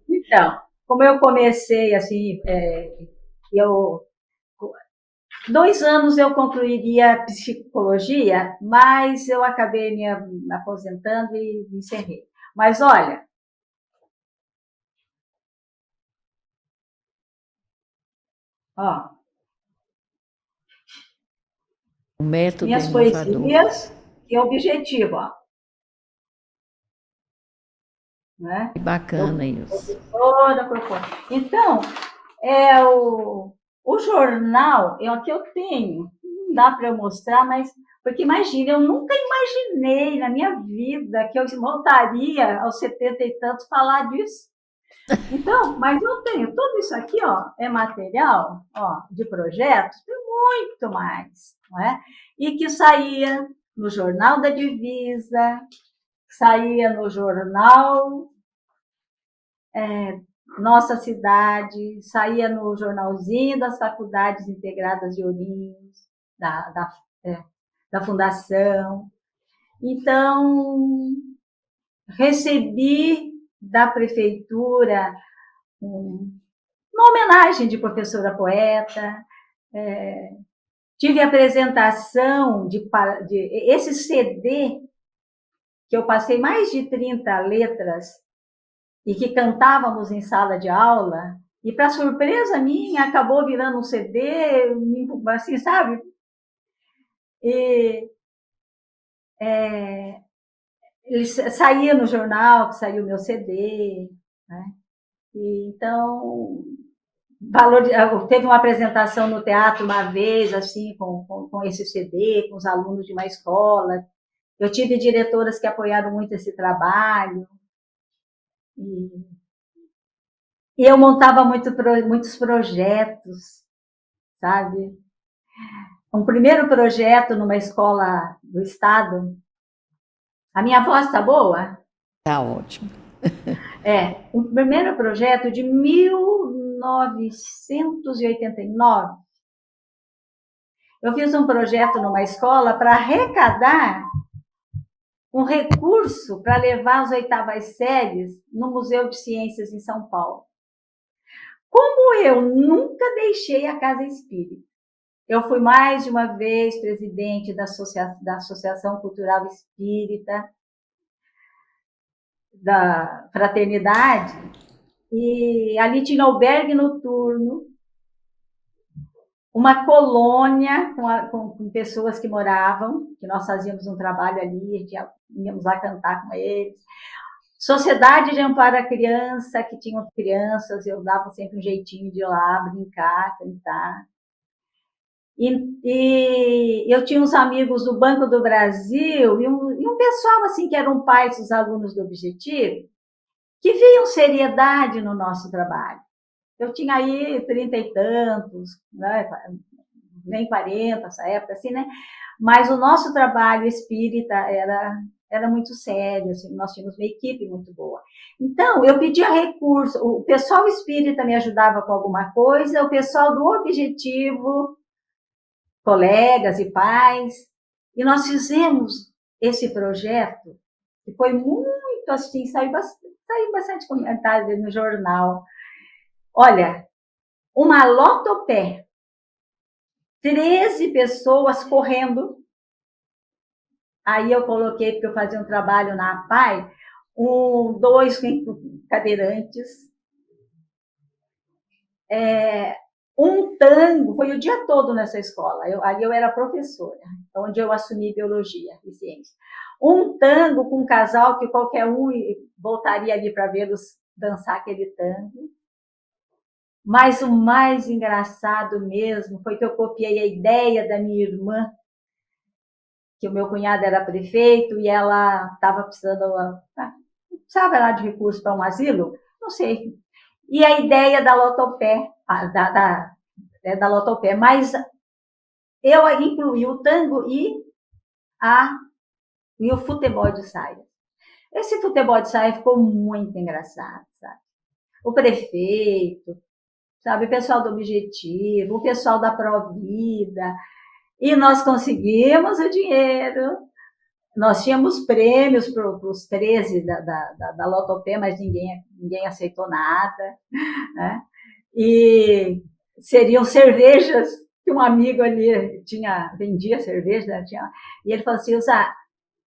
S2: então, como eu comecei assim, eu 2 anos eu concluiria psicologia, mas eu acabei me aposentando e me encerrei. Mas olha, ó,
S3: O método é
S2: minhas
S3: inovador.
S2: poesias e objetivo, ó, né?
S3: Que
S2: Eu,
S3: bacana isso.
S2: professora, propõe. Então, é o jornal, aqui eu tenho, não dá para eu mostrar, mas porque imagina, eu nunca imaginei na minha vida que eu voltaria aos 70 e tantos falar disso. Então, mas eu tenho tudo isso aqui, ó, é material, ó, de projetos, tem muito mais, não é? E que saía no Jornal da Divisa, saía no jornal Nossa Cidade, saía no jornalzinho das Faculdades Integradas de Ourinhos, é, da Fundação. Então, recebi da prefeitura uma homenagem de professora poeta, tive apresentação de esse CD, que eu passei mais de 30 letras e que cantávamos em sala de aula, e para surpresa minha, acabou virando um CD, assim, sabe? E ele saía no jornal, que saiu o meu CD, né? E, então, teve uma apresentação no teatro uma vez, assim, com esse CD, com os alunos de uma escola. Eu tive diretoras que apoiaram muito esse trabalho. E eu montava muitos projetos, sabe? Um primeiro projeto numa escola do estado. A minha voz tá boa?
S3: Tá ótimo.
S2: O primeiro projeto de 1989. Eu fiz um projeto numa escola para arrecadar um recurso para levar as 8ª séries no Museu de Ciências em São Paulo. Como eu nunca deixei a Casa Espírita, eu fui mais de uma vez presidente da Associação Cultural Espírita, da Fraternidade, e ali tinha albergue noturno, uma colônia com pessoas que moravam, que nós fazíamos um trabalho ali, íamos lá cantar com eles. Sociedade de Amparo à Criança, que tinham crianças, eu dava sempre um jeitinho de ir lá brincar, cantar. E eu tinha uns amigos do Banco do Brasil e um pessoal assim que eram pais dos alunos do Objetivo, que viam seriedade no nosso trabalho. Eu tinha aí 30 e tantos, né? Nem 40 essa época, assim, né? Mas o nosso trabalho espírita era muito sério, assim, nós tínhamos uma equipe muito boa. Então, eu pedia recurso, o pessoal espírita me ajudava com alguma coisa, o pessoal do Objetivo, colegas e pais, e nós fizemos esse projeto, que foi muito assim, saiu bastante comentário no jornal. Olha, uma lotopé, 13 pessoas correndo. Aí eu coloquei, porque eu fazia um trabalho na APAI, 2 cadeirantes, um tango, foi o dia todo nessa escola, ali eu era professora, onde eu assumi biologia e ciência. Um tango com um casal que qualquer um voltaria ali para vê-los dançar aquele tango. Mas o mais engraçado mesmo foi que eu copiei a ideia da minha irmã, que o meu cunhado era prefeito e ela estava precisava lá de recursos para um asilo, não sei. E a ideia da Lotopé, da Lotopé, mas eu incluí o tango e o futebol de saia. Esse futebol de saia ficou muito engraçado, sabe? O prefeito, sabe, o pessoal do Objetivo, o pessoal da Provida, e nós conseguimos o dinheiro. Nós tínhamos prêmios para os 13 da Lotopé, mas ninguém aceitou nada, né? E seriam cervejas que um amigo ali vendia cerveja, né? E ele falou assim,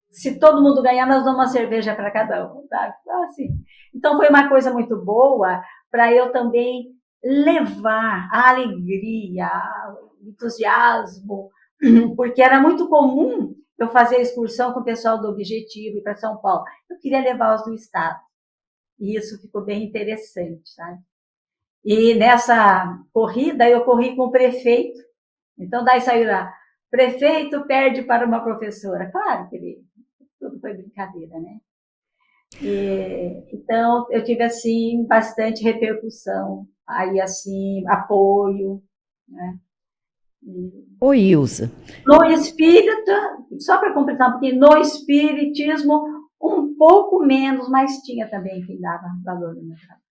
S2: se todo mundo ganhar, nós damos uma cerveja para cada um, sabe? Assim. Então foi uma coisa muito boa para eu também levar a alegria, o entusiasmo, porque era muito comum eu fazer excursão com o pessoal do Objetivo e para São Paulo. Eu queria levar os do estado. E isso ficou bem interessante, sabe? E nessa corrida, eu corri com o prefeito. Então, daí saiu lá, prefeito perde para uma professora. Claro que tudo foi brincadeira, né? Então, eu tive, assim, bastante repercussão. Aí, assim, apoio, né?
S3: Ô, Ilza.
S2: No espírito, só para completar um pouquinho, no espiritismo, um pouco menos, mas tinha também quem dava valor no meu trabalho.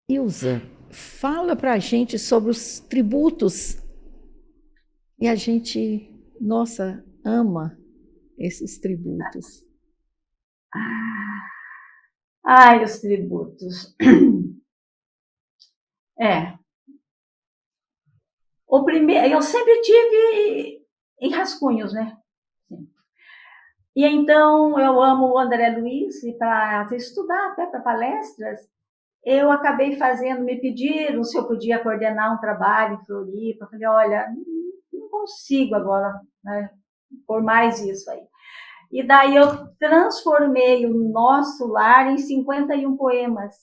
S3: Ilza, fala para a gente sobre os tributos. E a gente, nossa, ama esses tributos.
S2: Ai, os tributos. O primeiro, eu sempre tive em rascunhos, né? E então eu amo o André Luiz, e para estudar, até para palestras, eu acabei me pediram se eu podia coordenar um trabalho em Floripa. Eu falei, olha, não consigo agora, né, por mais isso aí. E daí eu transformei o nosso lar em 51 poemas,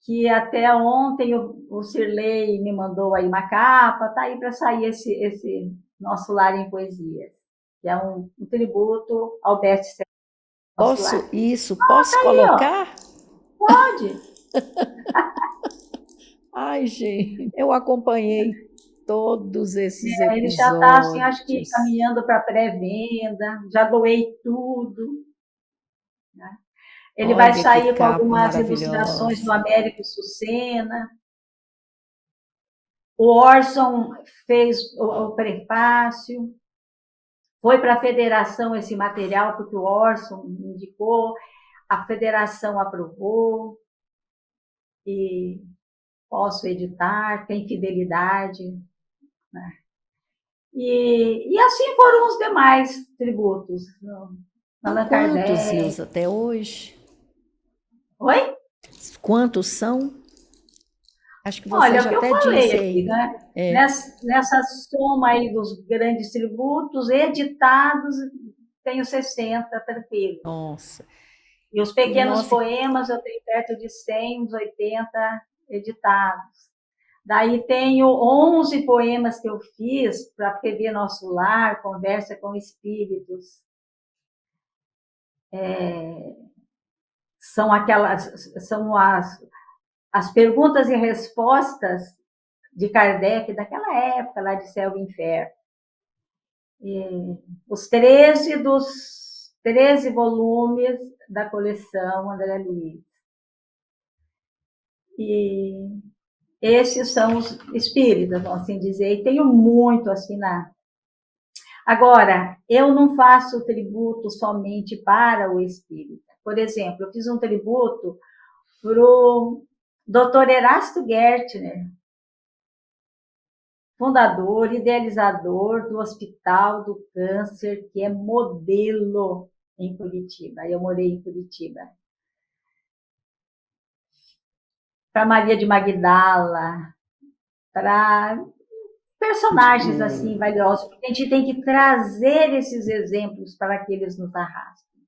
S2: que até ontem o Cirlei me mandou aí uma capa, tá aí para sair esse nosso lar em poesias, que é um tributo ao best-seller.
S3: Posso
S2: tá
S3: colocar?
S2: Aí, pode.
S3: Ai, gente, eu acompanhei todos esses
S2: Ele já está, assim,
S3: episódios.
S2: acho que caminhando para pré-venda, já doei tudo. Né? Ele vai
S3: Olha que
S2: sair com
S3: capa
S2: algumas ilustrações do
S3: maravilhosa.
S2: Américo Sucena. O Orson fez o prefácio. Foi para a federação esse material, porque o Orson indicou, a federação aprovou, e posso editar, tem fidelidade. Né? E assim foram os demais tributos.
S3: São quantos, Ilza, até hoje?
S2: Oi?
S3: Quantos são? Acho que você
S2: Olha, o
S3: já
S2: que eu
S3: até
S2: falei
S3: disse
S2: aqui,
S3: aí.
S2: né?
S3: É.
S2: Nessa soma aí dos grandes tributos editados, tenho 60, tranquilo.
S3: Nossa.
S2: E os pequenos
S3: Nossa.
S2: poemas eu tenho perto de 100, uns 80 editados. Daí tenho 11 poemas que eu fiz para Prever Nosso Lar, Conversa com Espíritos. São as perguntas e respostas de Kardec daquela época, lá de Céu e Inferno. Os 13 volumes da coleção André Luiz. E esses são os espíritas, vamos assim dizer, e tenho muito a assinar. Agora, eu não faço tributo somente para o espírita. Por exemplo, eu fiz um tributo para o Dr. Erasto Gertner, fundador, idealizador do Hospital do Câncer, que é modelo em Curitiba. Eu morei em Curitiba. para Maria de Magdala, para personagens assim valiosos, porque a gente tem que trazer esses exemplos para que eles nos arrastem.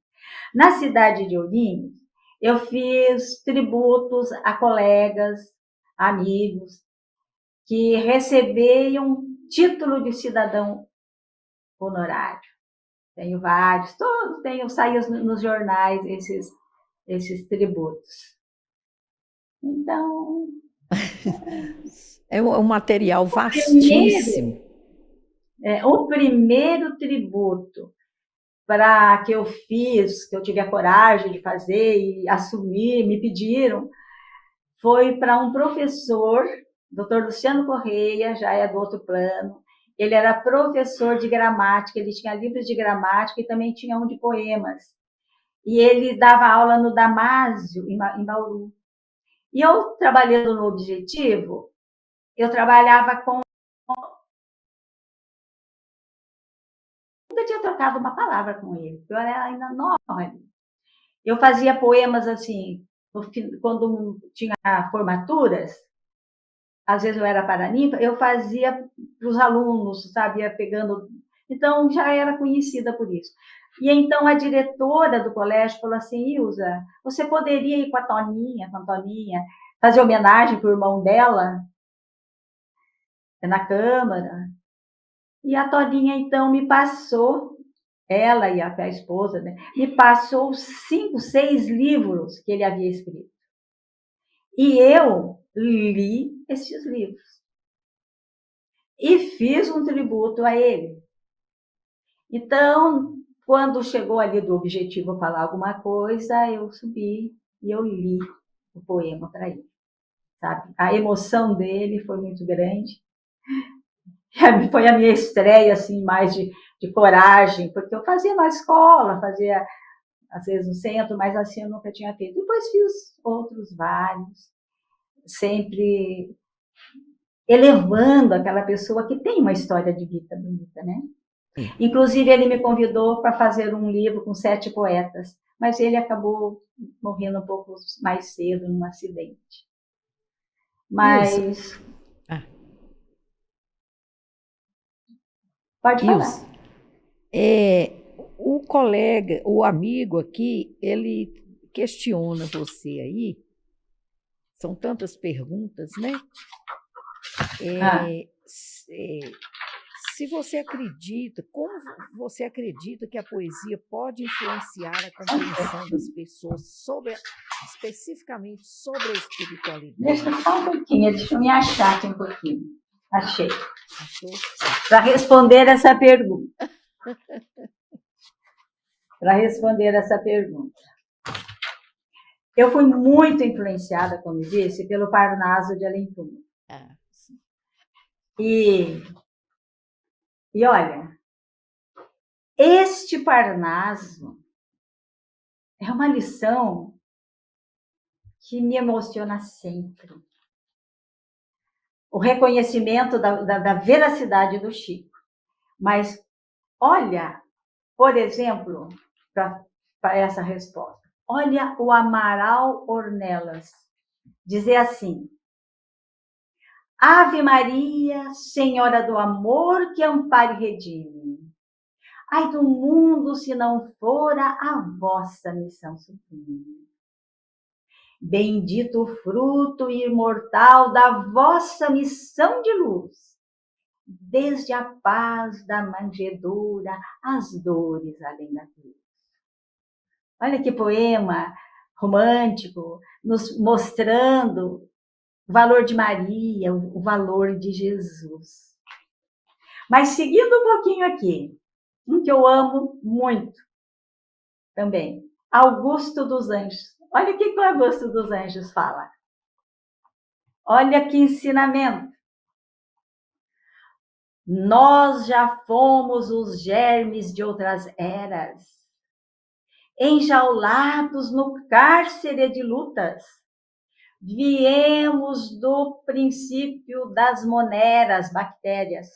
S2: Na cidade de Ourinhos, eu fiz tributos a colegas, amigos, que recebiam título de cidadão honorário. Tenho vários, todos saíam nos jornais esses tributos. Então...
S3: É um material vastíssimo.
S2: O primeiro tributo que eu fiz, que eu tive a coragem de fazer e assumir, me pediram, foi para um professor, Dr. Luciano Correia, já é do outro plano. Ele era professor de gramática, ele tinha livros de gramática e também tinha um de poemas. E ele dava aula no Damásio, em Bauru. E eu, trabalhando no Objetivo, eu trabalhava com... Nunca tinha trocado uma palavra com ele, eu era ainda nova. Eu fazia poemas assim, quando tinha formaturas, às vezes eu era paraninfa, eu fazia para os alunos, sabe, ia pegando... Então, já era conhecida por isso. E então a diretora do colégio falou assim: Ilza, você poderia ir com a Toninha, fazer homenagem para o irmão dela na Câmara? E a Toninha, então, me passou, ela e a esposa, né, me passou 5, 6 livros que ele havia escrito. E eu li esses livros. E fiz um tributo a ele. Então, quando chegou ali do Objetivo falar alguma coisa, eu subi e eu li o poema para ele, sabe? A emoção dele foi muito grande. Foi a minha estreia, assim, mais de coragem, porque eu fazia na escola, fazia às vezes no centro, mas assim eu nunca tinha feito. Depois fiz outros vários, sempre elevando aquela pessoa que tem uma história de vida bonita, né? Inclusive, ele me convidou para fazer um livro com 7 poetas, mas ele acabou morrendo um pouco mais cedo num acidente. Mas... Pode falar.
S3: O colega, o amigo aqui, ele questiona você aí, são tantas perguntas, né? Se você acredita, como você acredita que a poesia pode influenciar a compreensão das pessoas especificamente sobre a espiritualidade?
S2: Deixa só um pouquinho, deixa eu me achar aqui um pouquinho. Achei. Para responder essa pergunta. Eu fui muito influenciada, como disse, pelo Parnaso de Além Túmulo. E olha, este Parnaso é uma lição que me emociona sempre. O reconhecimento da veracidade do Chico. Mas, olha, por exemplo, para essa resposta, olha o Amaral Ornelas dizer assim: Ave Maria, Senhora do amor que ampare e redime. Ai do mundo se não fora a vossa missão suprema. Bendito o fruto imortal da vossa missão de luz, desde a paz da manjedoura às dores além da cruz. Olha que poema romântico, nos mostrando o valor de Maria, o valor de Jesus. Mas seguindo um pouquinho aqui, um que eu amo muito também, Augusto dos Anjos. Olha o que o Augusto dos Anjos fala. Olha que ensinamento. Nós já fomos os germes de outras eras, enjaulados no cárcere de lutas. Viemos do princípio das moneras, bactérias,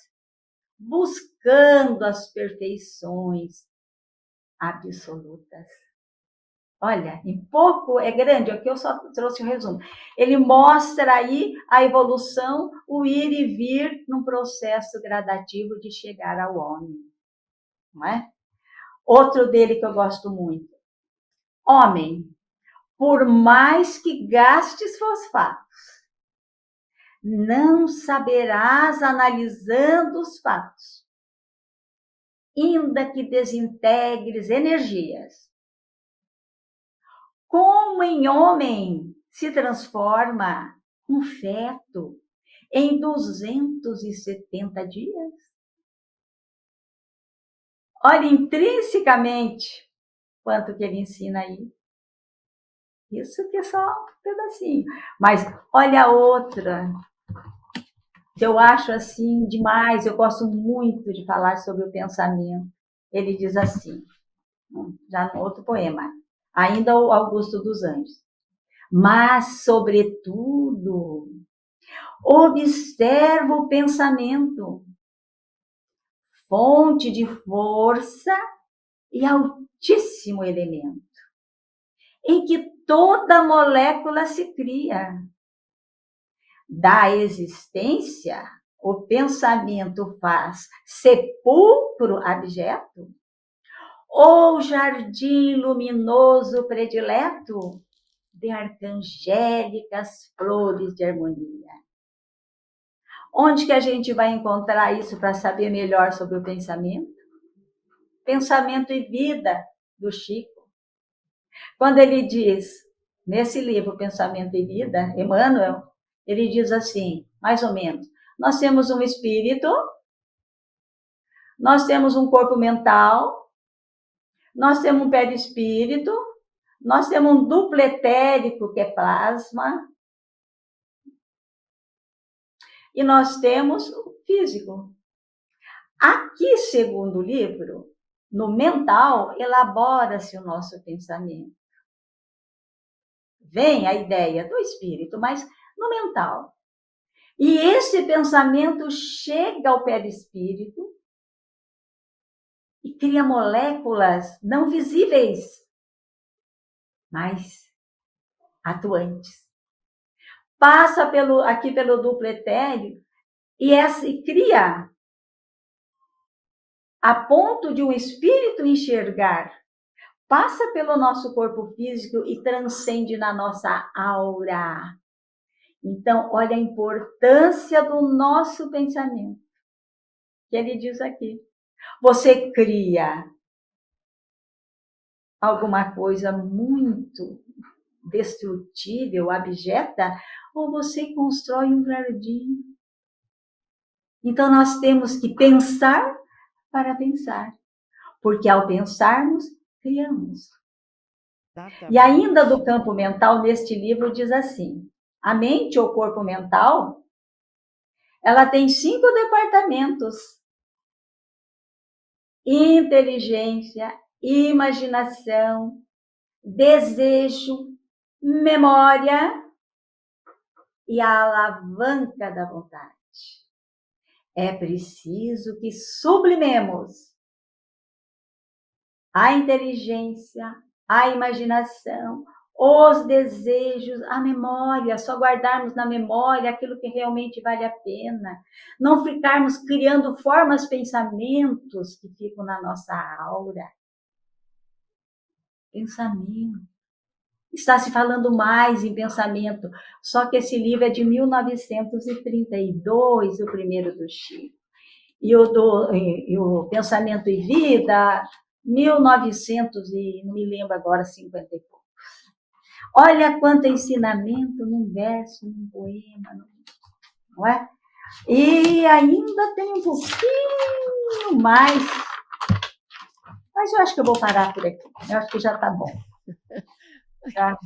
S2: buscando as perfeições absolutas. Olha, em pouco é grande, aqui eu só trouxe o resumo. Ele mostra aí a evolução, o ir e vir num processo gradativo de chegar ao homem, não é? Outro dele que eu gosto muito. Homem, por mais que gastes fosfatos, não saberás analisando os fatos, ainda que desintegres energias. Como em homem se transforma um feto em 270 dias? Olha intrinsecamente quanto que ele ensina aí. Isso que é só um pedacinho. Mas olha a outra, que eu acho assim demais, eu gosto muito de falar sobre o pensamento. Ele diz assim, já no outro poema, ainda o Augusto dos Anjos. Mas, sobretudo, observa o pensamento, fonte de força e altíssimo elemento, em que toda molécula se cria. Da existência, o pensamento faz sepulcro abjeto, ou jardim luminoso predileto de arcangélicas flores de harmonia. Onde que a gente vai encontrar isso para saber melhor sobre o pensamento? Pensamento e Vida, do Chico. Quando ele diz, nesse livro Pensamento e Vida, Emmanuel, ele diz assim, mais ou menos, nós temos um espírito, nós temos um corpo mental, nós temos um perispírito, nós temos um duplo etérico, que é plasma, e nós temos o físico. Aqui, segundo o livro, no mental, elabora-se o nosso pensamento. Vem a ideia do espírito, mas no mental. E esse pensamento chega ao perispírito e cria moléculas não visíveis, mas atuantes. Passa aqui pelo duplo etéreo e cria a ponto de um espírito enxergar. Passa pelo nosso corpo físico e transcende na nossa aura. Então, olha a importância do nosso pensamento. Que ele diz aqui. Você cria alguma coisa muito destrutível, abjeta, ou você constrói um jardim. Então, nós temos que pensar para pensar. Porque ao pensarmos, criamos. E ainda do campo mental, neste livro, diz assim, a mente ou corpo mental, ela tem 5 departamentos. Inteligência, imaginação, desejo, memória e a alavanca da vontade. É preciso que sublimemos a inteligência, a imaginação, os desejos, a memória, só guardarmos na memória aquilo que realmente vale a pena. Não ficarmos criando formas, pensamentos que ficam na nossa aura. Pensamento. Está se falando mais em pensamento, só que esse livro é de 1932, o primeiro do Chico. E o Pensamento e Vida, 1900 e não me lembro agora, 50 e pouco. Olha quanto ensinamento num verso, num poema, não é? E ainda tem um pouquinho mais, mas eu acho que eu vou parar por aqui. Eu acho que já está bom. Já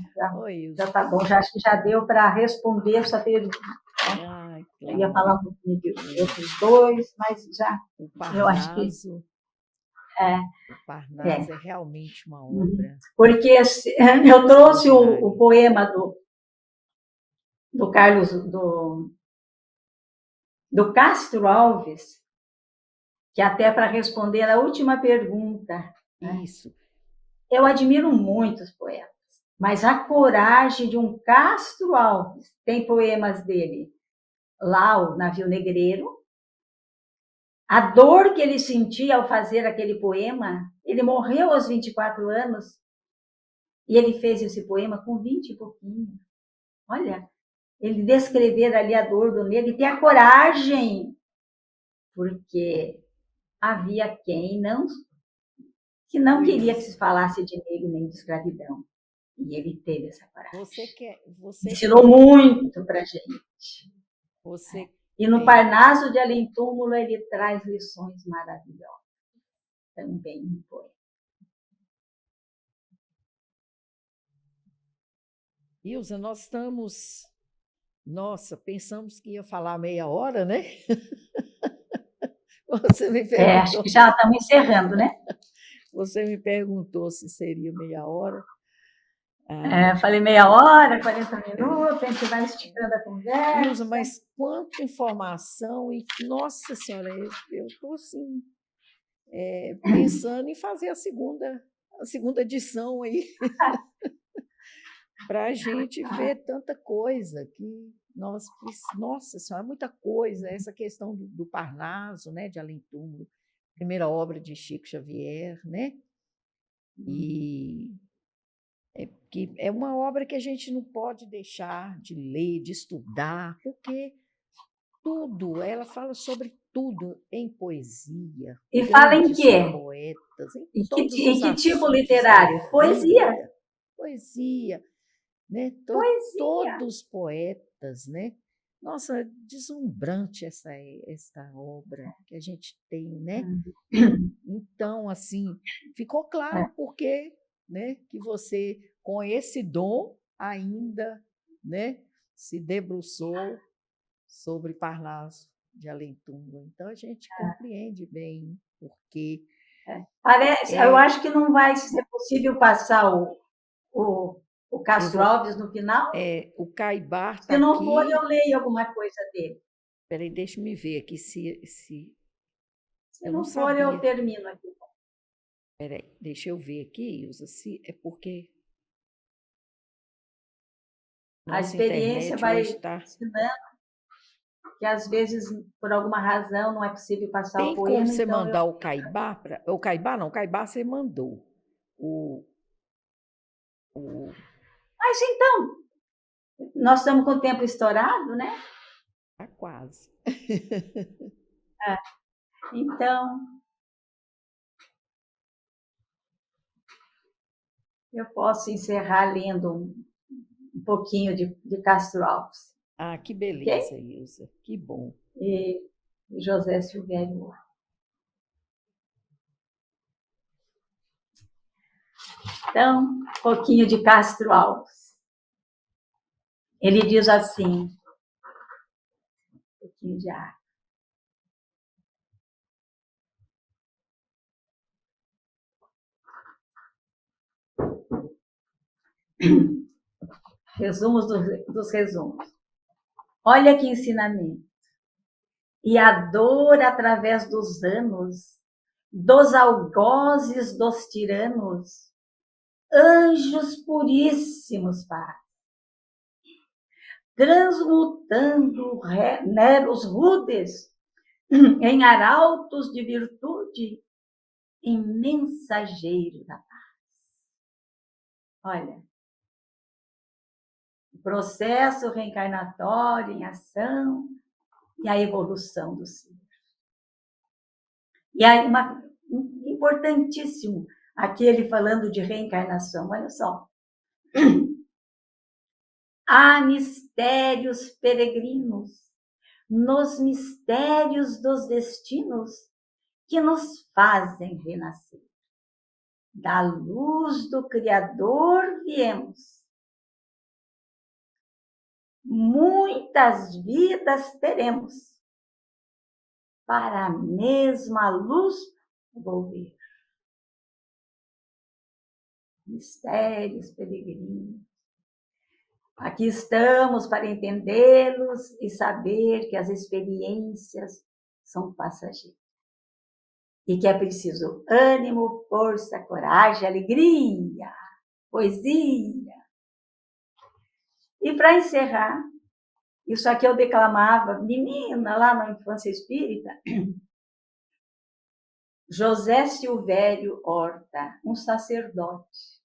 S2: está bom, acho que já deu para responder essa pergunta. Eu ia falar um pouquinho de outros dois, mas já. Eu acho que.
S3: O Parnaso é realmente uma obra.
S2: Porque eu trouxe o poema do Carlos, do Castro Alves, que até para responder a última pergunta.
S3: Isso.
S2: Eu admiro muitos poetas, mas a coragem de um Castro Alves, tem poemas dele, lá o Navio Negreiro, a dor que ele sentia ao fazer aquele poema, ele morreu aos 24 anos, e ele fez esse poema com 20 e pouquinho. Olha, ele descrever ali a dor do negro e ter a coragem, porque havia quem que não queria que se falasse de negro nem de escravidão. E ele teve essa coragem. Ensinou muito para a gente. E no Parnaso de Além Túmulo ele traz lições maravilhosas. Também um poema.
S3: Ilza, nós estamos... Nossa, pensamos que ia falar meia hora, né? Você me perguntou...
S2: acho que já estamos encerrando, né?
S3: Você me perguntou se seria meia hora.
S2: Falei meia hora, 40 minutos, a gente vai esticando a conversa.
S3: Ilza, mas quanta informação e, nossa senhora, eu estou assim, pensando em fazer a segunda edição aí, para a gente ver tanta coisa que nossa senhora, muita coisa, essa questão do Parnaso, né, de Além Túmulo, primeira obra de Chico Xavier, né? E que é uma obra que a gente não pode deixar de ler, de estudar, porque tudo, ela fala sobre tudo em poesia.
S2: E fala em quê?
S3: Poetas,
S2: em que tipo literário? Poesia.
S3: Poesia, né?
S2: Poesia.
S3: Todos poetas, né? Nossa, deslumbrante essa obra que a gente tem, né? Então, assim, ficou claro porque, né, que você, com esse dom, ainda, né, se debruçou sobre Parnaso de Além Túmulo. Então, a gente compreende bem porque...
S2: Eu acho que não vai ser possível passar o Castro Alves no final.
S3: O Caibar está aqui.
S2: Se não for, eu leio alguma coisa dele.
S3: Espera aí, deixa-me ver aqui se
S2: eu não for, eu termino aqui.
S3: Espera aí, deixa eu ver aqui, Ilza, se é porque...
S2: A experiência vai ensinando que, às vezes, por alguma razão, não é possível passar o poema.
S3: Tem como você mandar o Caibar? O Caibar não, o Caibar você mandou.
S2: Mas, então, nós estamos com o tempo estourado, né?
S3: Está quase.
S2: Então, eu posso encerrar lendo um pouquinho de Castro Alves.
S3: Que beleza, okay? Ilza, que bom.
S2: E José Silvério. Então, um pouquinho de Castro Alves. Ele diz assim, um pouquinho de água. Resumos dos resumos. Olha que ensinamento. E a dor através dos anos, dos algozes dos tiranos, anjos puríssimos, Pai, transmutando neros rudes em arautos de virtude, em mensageiro da paz. Olha, o processo reencarnatório em ação e a evolução do ser. E aí, importantíssimo, aquele falando de reencarnação, olha só. Há mistérios peregrinos, nos mistérios dos destinos, que nos fazem renascer. Da luz do Criador viemos. Muitas vidas teremos, para a mesma luz volver. Mistérios peregrinos. Aqui estamos para entendê-los e saber que as experiências são passageiras. e que é preciso ânimo, força, coragem, alegria, poesia. E para encerrar, isso aqui eu declamava, menina, lá na infância espírita, José Silvério Horta, um sacerdote,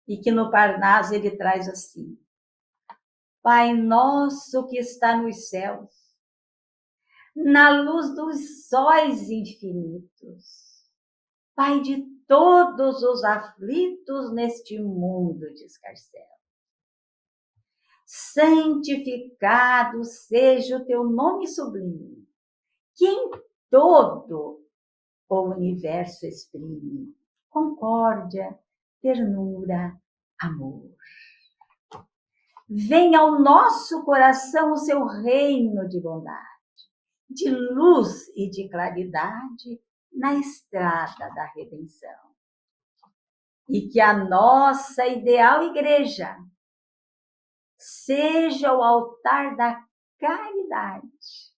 S2: e que no Parnaso ele traz assim: Pai nosso que está nos céus, na luz dos sóis infinitos, Pai de todos os aflitos neste mundo de escarcéu, santificado seja o teu nome sublime, que em todo o universo exprime concórdia, ternura, amor. Venha ao nosso coração o seu reino de bondade, de luz e de claridade na estrada da redenção. E que a nossa ideal igreja seja o altar da caridade,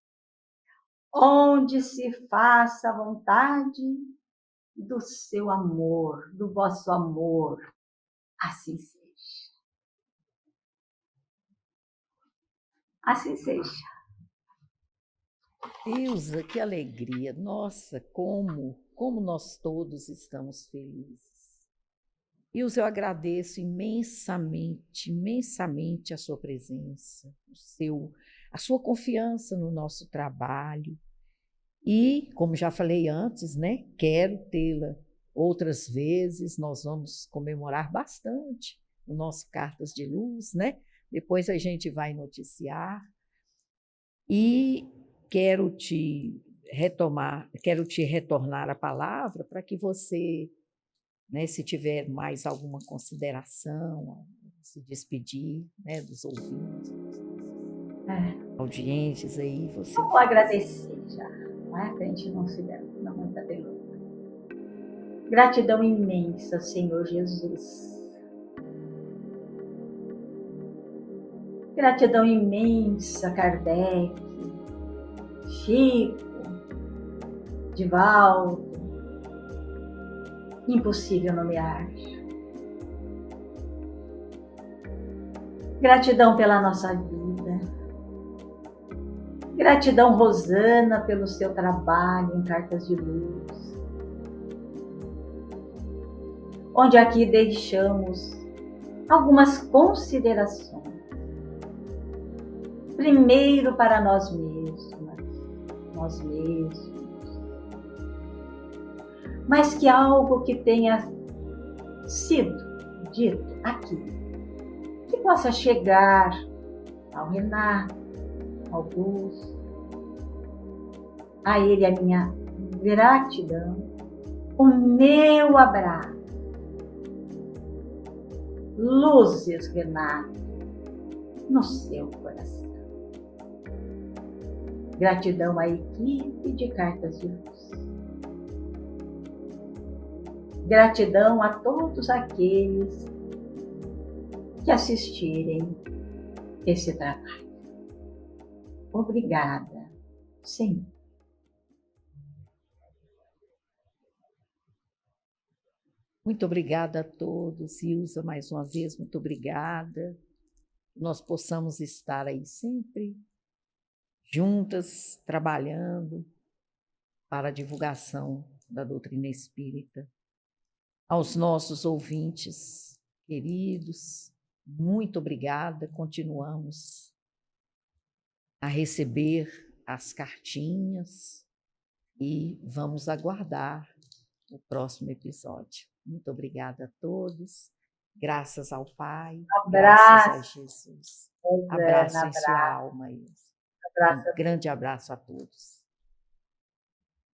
S2: onde se faça a vontade do seu amor, do vosso amor. Assim seja. Assim seja.
S3: Ilza, que alegria! Nossa, como nós todos estamos felizes. Ilza, eu agradeço imensamente, imensamente a sua presença, a sua confiança no nosso trabalho. E, como já falei antes, né, quero tê-la outras vezes. Nós vamos comemorar bastante o nosso Cartas de Luz, né? Depois a gente vai noticiar. E quero te retornar a palavra para que você, né, se tiver mais alguma consideração, se despedir, né, dos ouvintes, audientes aí, você...
S2: Eu vou agradecer já, não é? Para a gente não se der, não muita delonga. Gratidão imensa, Senhor Jesus. Gratidão imensa, Kardec, Chico, Divaldo, impossível nomear. Gratidão pela nossa vida. Gratidão, Rosana, pelo seu trabalho em Cartas de Luz, onde aqui deixamos algumas considerações. Primeiro para nós mesmos, mas que algo que tenha sido dito aqui, que possa chegar ao Renato, ao Augusto, a ele a minha gratidão, o meu abraço. Luzes, Renato, no seu coração. Gratidão à equipe de Cartas de Luz. Gratidão a todos aqueles que assistirem esse trabalho. Obrigada, Senhor.
S3: Muito obrigada a todos. Ilza, mais uma vez, muito obrigada. Nós possamos estar aí sempre juntas, trabalhando para a divulgação da doutrina espírita. Aos nossos ouvintes queridos, muito obrigada. Continuamos a receber as cartinhas e vamos aguardar o próximo episódio. Muito obrigada a todos. Graças ao Pai, graças a Jesus. Abraço em sua alma, Ilza. Um grande abraço a todos.